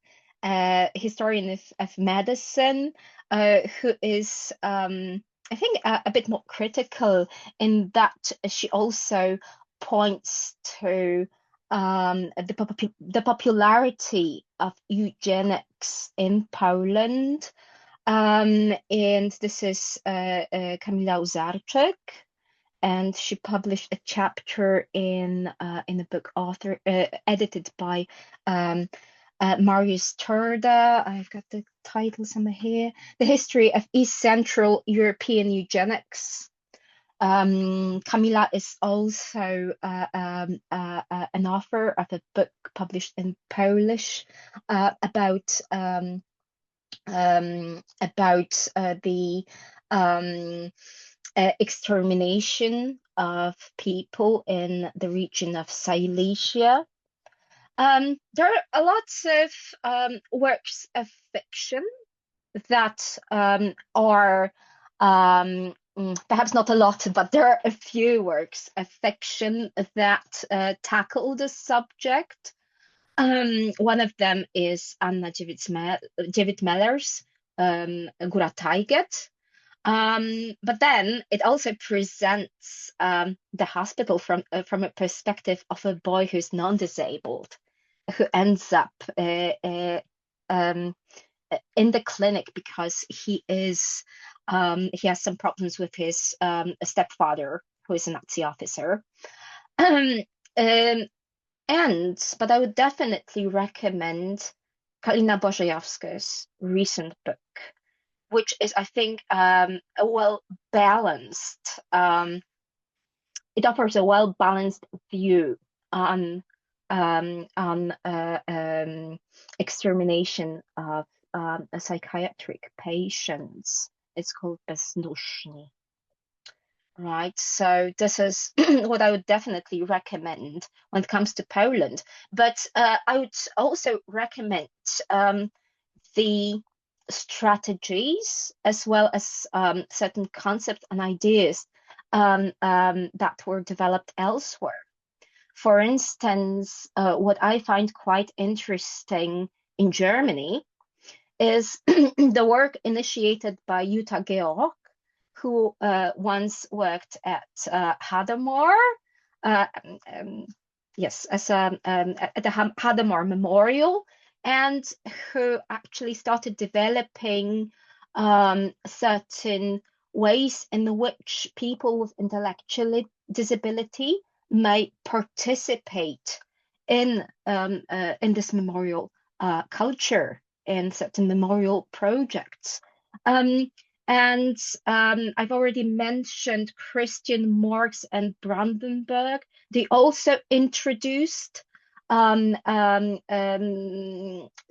historian of medicine who is, I think, a bit more critical in that she also points to the popularity of eugenics in Poland. And this is Kamila Ozarczyk, and she published a chapter in a book edited by um, Marius Turda. I've got the title somewhere here. The History of East Central European Eugenics. Camila is also an author of a book published in Polish about the extermination of people in the region of Silesia. There are a lot of works of fiction that are perhaps not a lot, but there are a few works of fiction that tackle the subject. One of them is Anna Dziewit-Meller's Góra Tajget. But then it also presents the hospital from a perspective of a boy who's non-disabled. who ends up um, in the clinic because he has some problems with his stepfather, who is a Nazi officer. Um, um, but I would definitely recommend Kalina Borzejowska's recent book, which is, I think, a well balanced. It offers a well balanced view on extermination of psychiatric patients. It's called Bezduszny. Right, so this is what I would definitely recommend when it comes to Poland. But I would also recommend the strategies as well as certain concepts and ideas that were developed elsewhere. For instance, what I find quite interesting in Germany is the work initiated by Jutta Georg, who once worked at Hadamar, uh, um, yes, as at the Hadamar Memorial, and who actually started developing certain ways in which people with intellectual disability may participate in this memorial culture and certain memorial projects. Um, and I've already mentioned Christian Marx and Brandenburg. They also introduced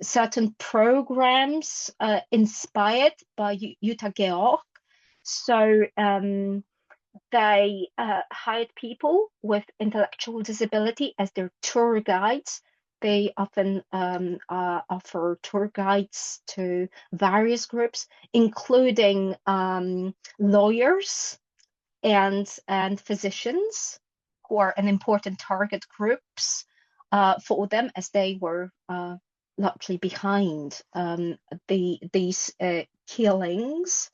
certain programs inspired by Jutta Georg. So they hired people with intellectual disability as their tour guides. They often offer tour guides to various groups, including lawyers and physicians, who are an important target groups for them, as they were largely behind these killings.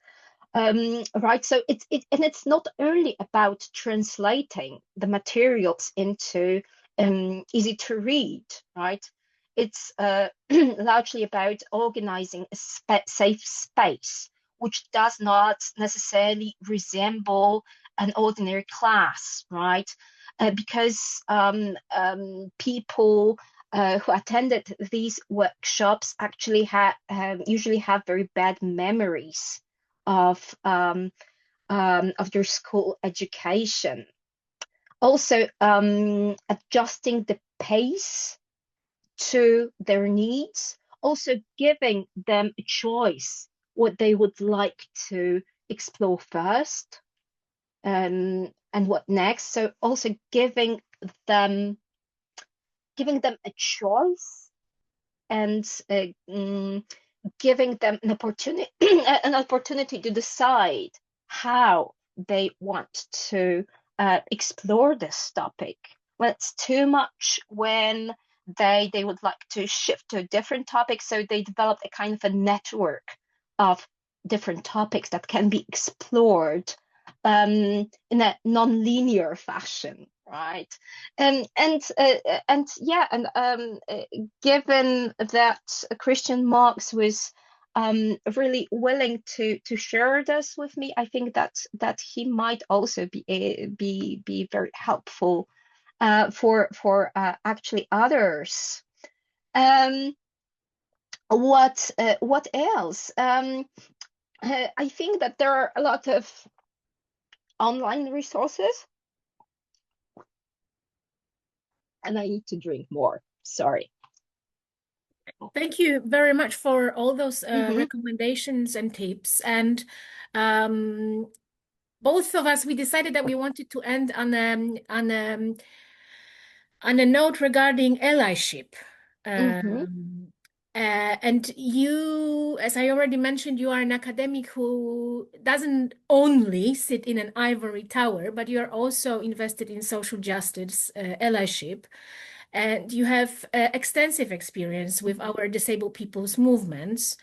Right, so it's not only about translating the materials into easy to read, right? It's largely about organizing a safe space, which does not necessarily resemble an ordinary class, right? Because people who attended these workshops actually usually have very bad memories of their school education. Also, adjusting the pace to their needs, also giving them a choice what they would like to explore first, and what next. So also giving them a choice, and giving them an opportunity to decide how they want to explore this topic. When it's too much, when they would like to shift to a different topic, so they develop a kind of a network of different topics that can be explored in a non-linear fashion, right? And yeah, and given that Christian Marx was really willing to share this with me, I think that he might also be very helpful for actually others. Um, what else? I think that there are a lot of online resources, and I need to drink more. Sorry. Thank you very much for all those Mm-hmm. recommendations and tips. And um, both of us, we decided that we wanted to end on a note regarding allyship. Mm-hmm. And you, as I already mentioned, you are an academic who doesn't only sit in an ivory tower, but you are also invested in social justice, allyship, and you have extensive experience with our disabled people's movements.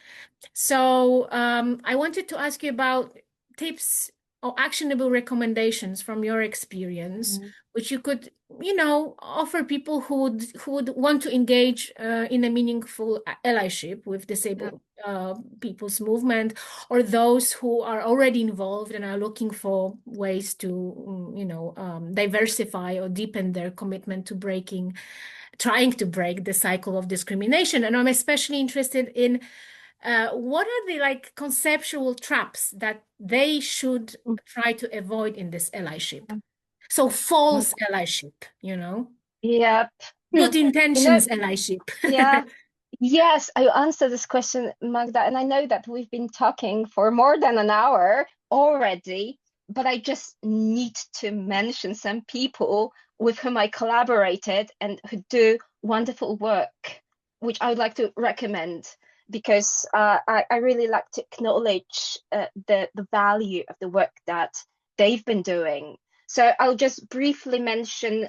So I wanted to ask you about tips or actionable recommendations from your experience, Mm. which you could, offer people who would want to engage in a meaningful allyship with Yeah. disabled people's movement, or those who are already involved and are looking for ways to, diversify or deepen their commitment to trying to break the cycle of discrimination. And I'm especially interested in what are the like conceptual traps that they should Mm. try to avoid in this allyship? So false allyship. Yep. Good You know, intentions allyship. yeah. Yes, I answered this question, Magda, and I know that we've been talking for more than an hour already, but I just need to mention some people with whom I collaborated and who do wonderful work, which I would like to recommend because I really like to acknowledge the value of the work that they've been doing. So I'll just briefly mention,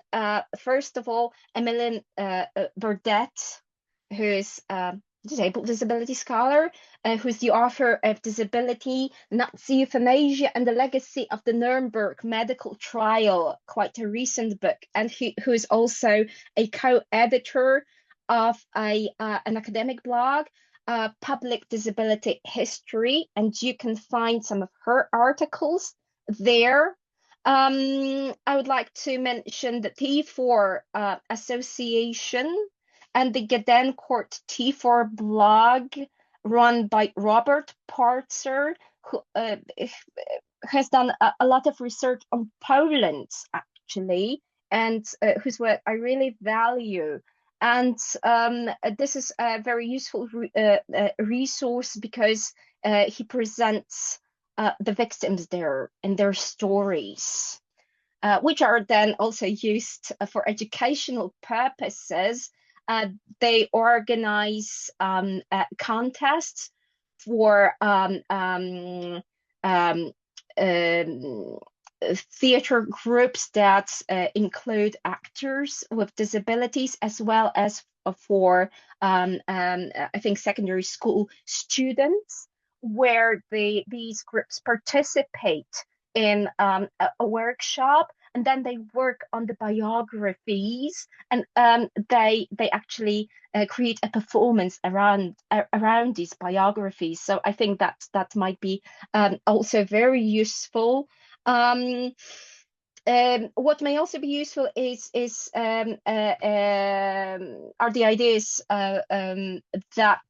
first of all, Emmeline Burdett, who is a disabled disability scholar, who's the author of Disability, Nazi Euthanasia, and the Legacy of the Nuremberg Medical Trial, quite a recent book, and who is also a co-editor of an academic blog, Public Disability History, and you can find some of her articles there. I would like to mention the T4 Association and the Gedencourt T4 blog run by Robert Partzer, who has done a lot of research on Poland, actually, and whose work I really value. And this is a very useful resource because he presents the victims there and their stories, which are then also used for educational purposes. They organize contests for theater groups that include actors with disabilities, as well as for, I think, secondary school students, where these groups participate in a workshop, and then they work on the biographies, and they actually create a performance around these biographies. So I think that might be also very useful. What may also be useful are the ideas that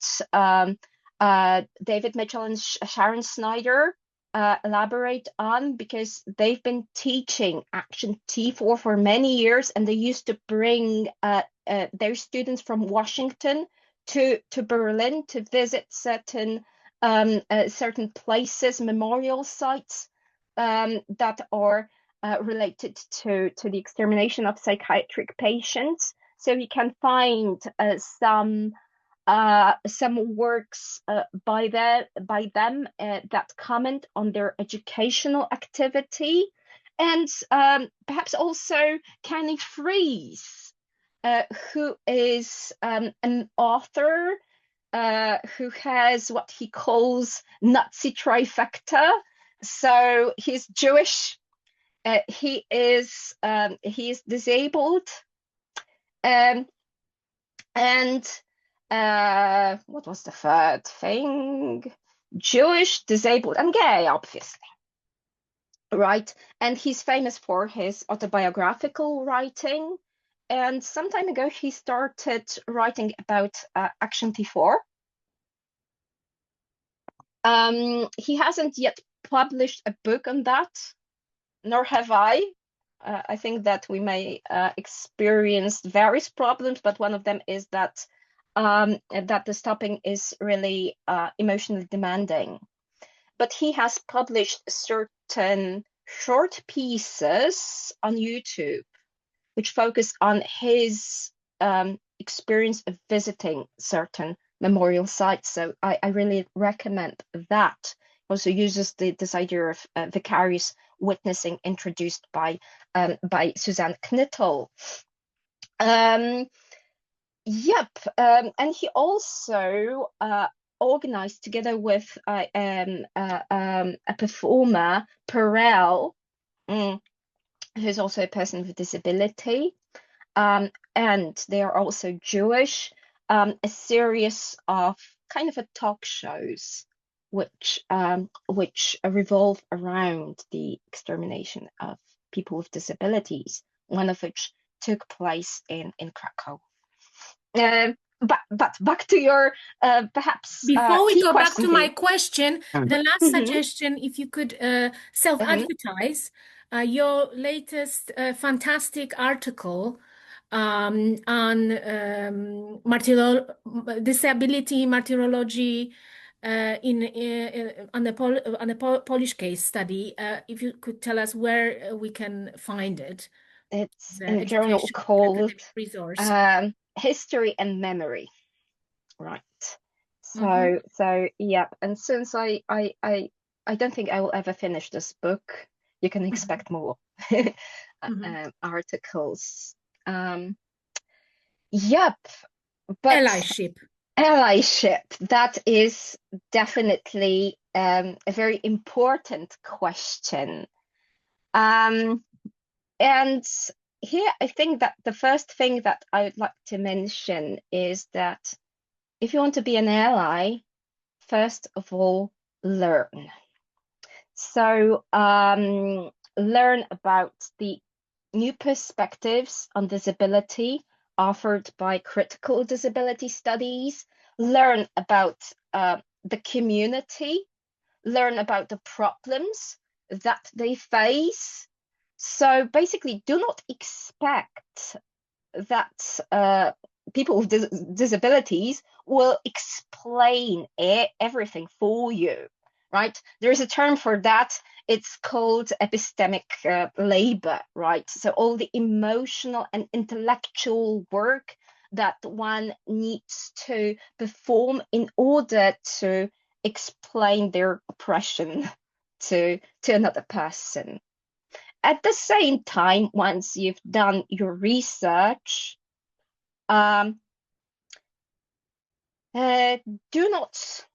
David Mitchell and Sharon Snyder elaborate on, because they've been teaching Action T4 for many years, and they used to bring their students from Washington to Berlin to visit certain places, memorial sites that are related to the extermination of psychiatric patients. So you can find some works by them that comment on their educational activity, and perhaps also Kenny Fries, who is an author who has what he calls Nazi trifecta. So he's Jewish, he is disabled, and what was the third thing? Jewish, disabled, and gay, obviously. Right? And he's famous for his autobiographical writing. And some time ago, he started writing about Action T4. He hasn't yet published a book on that, nor have I. I think that we may experience various problems, but one of them is that the stopping is really emotionally demanding. But he has published certain short pieces on YouTube, which focus on his experience of visiting certain memorial sites. So I really recommend that. Also uses this idea of vicarious witnessing introduced by Suzanne Knittel. Yep, and he also organized together with a performer, Perel, mm, who's also a person with disability, and they are also Jewish, a series of kind of a talk shows which revolve around the extermination of people with disabilities, one of which took place in Krakow. But back to your perhaps Before we key go back question to my here. question, the last Mhm, suggestion, if you could mhm. self-advertise your latest fantastic article on disability martyrology on a Polish case study. If you could tell us where we can find it, It's the in a journal education and called academic resource. History and Memory. Right. Mm-hmm. So yeah, and since I don't think I will ever finish this book, you can expect more Mm-hmm. articles. Um, yep, but Allyship. allyship, that is definitely a very important question. Um, and here I think that the first thing that I would like to mention is that if you want to be an ally, first of all, learn. So, learn about the new perspectives on disability offered by critical disability studies, learn about the community, learn about the problems that they face. So, basically, do not expect that people with disabilities will explain everything for you, right? There is a term for that. It's called epistemic labor, right? So all the emotional and intellectual work that one needs to perform in order to explain their oppression to another person. At the same time, once you've done your research, um, uh, do not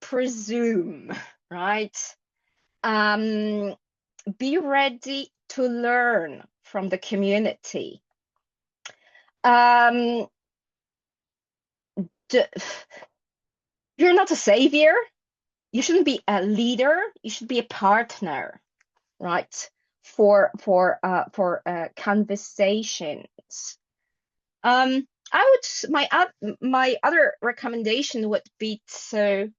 presume, right? Um, be ready to learn from the community. Um, you're not a savior. You shouldn't be a leader. You should be a partner, right? For conversations. I would my other recommendation would be to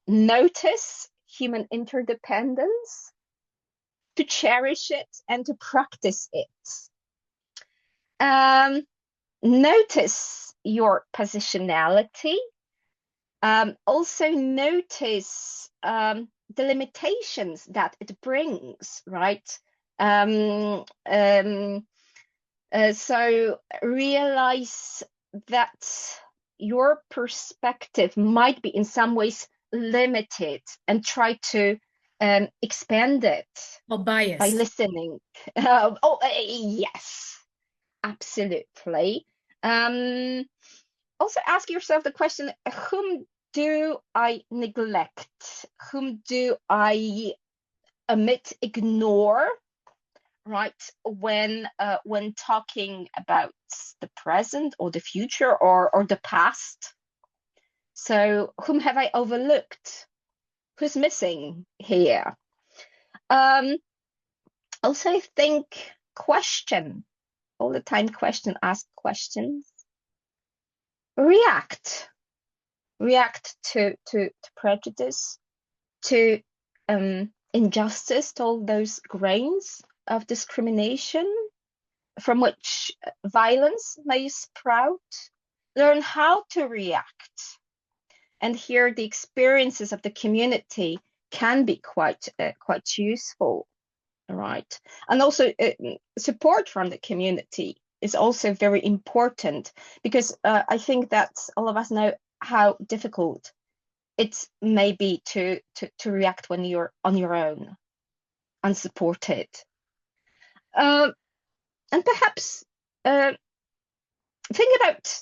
notice human interdependence, to cherish it, and to practice it. Um, Notice your positionality. Also notice the limitations that it brings, right? Um, um, so realize that your perspective might be in some ways limited and try to expand it Or by biased. listening. Yes, absolutely. Um, Also ask yourself the question, whom do I neglect? Whom do I omit, ignore, right? When talking about the present or the future or the past. So whom have I overlooked? Who's missing here? Um, Also think, question all the time, ask questions, react, to prejudice, to injustice, to all those grains of discrimination from which violence may sprout. Learn how to react. And here the experiences of the community can be quite useful, right? And also support from the community is also very important because I think that all of us know how difficult it may be to react when you're on your own, unsupported. Uh, and perhaps uh, think about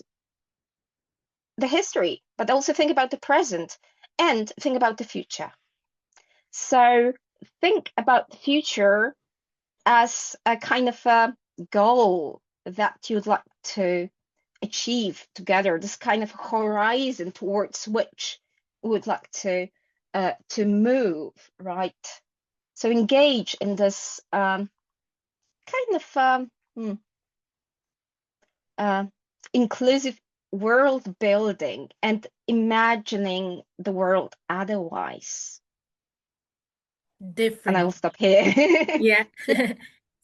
the history but also think about the present and think about the future. So think about the future as a kind of a goal that you'd like to achieve together, this kind of horizon towards which we would like to move, right? So engage in this kind of hmm, uh, inclusive world building and imagining the world otherwise. And I will Different. stop here. Yeah.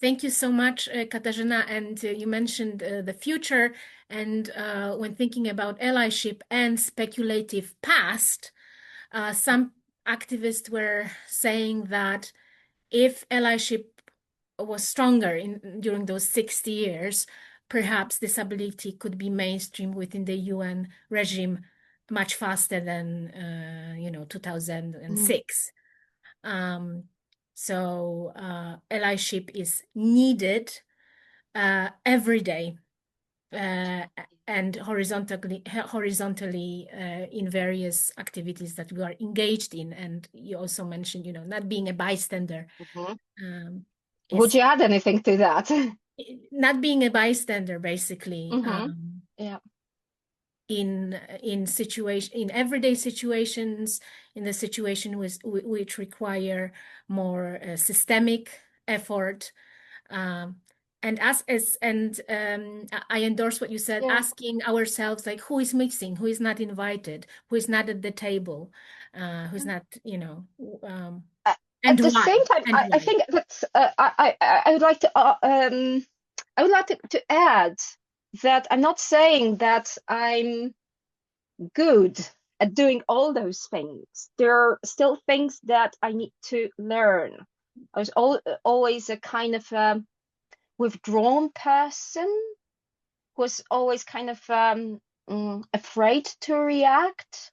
Thank you so much, Katarzyna. And you mentioned the future. And when thinking about allyship and speculative past, some activists were saying that if allyship was stronger during those 60 years, perhaps disability could be mainstream within the UN regime much faster than, 2006. Um, allyship is needed every day and horizontally in various activities that we are engaged in. And you also mentioned, not being a bystander Mhm. um, Would is you add anything to that? not being a bystander, basically. Yeah. In everyday situations, in the situation which require more systemic effort, um, and I endorse what you said, Yeah. asking ourselves, like, who is missing, who is not invited, who is not at the table, who's not, Uh, and at the why same time, and I why. think that's I would like to I would like to add that I'm not saying that I'm good at doing all those things. There are still things that I need to learn. I was always a kind of withdrawn person, was always kind of afraid to react.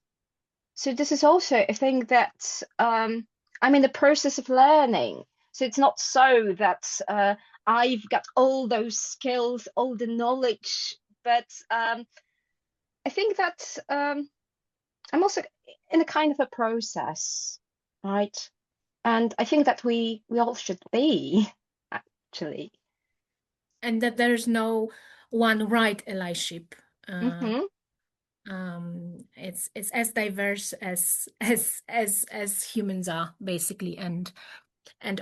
So this is also a thing that I'm in the process of learning. So it's not so that I've got all those skills, all the knowledge, but I think that I'm also in a kind of a process, right? And I think that we all should be, actually. And that there's no one right allyship. Uh, Hmm. it's as diverse as humans are, basically, and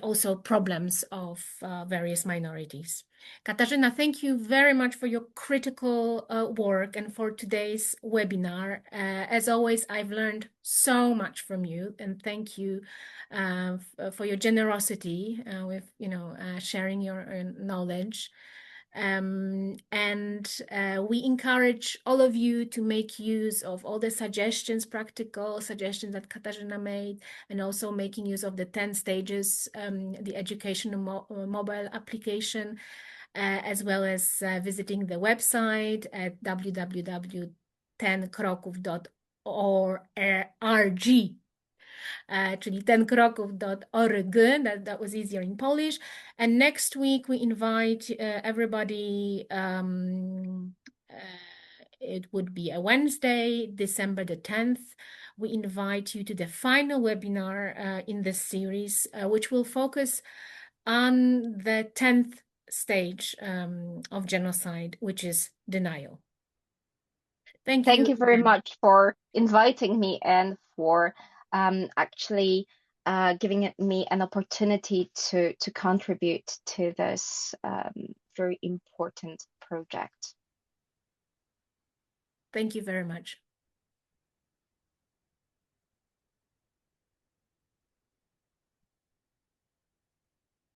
also problems of various minorities. Katarzyna, thank you very much for your critical work and for today's webinar. As always, I've learned so much from you, and thank you for your generosity with sharing your knowledge. We encourage all of you to make use of all the suggestions, practical suggestions that Katarzyna made, and also making use of the 10 stages, the educational mobile application, as well as visiting the website at www.10kroków.org, czyli tenkroków.org. That was easier in Polish. And next week we invite everybody. It would be a Wednesday, December the 10th. We invite you to the final webinar in this series, which will focus on the 10th stage of genocide, which is denial. Thank you Thank you very again. much for inviting me and for actually giving me an opportunity to contribute to this very important project. Thank you very much.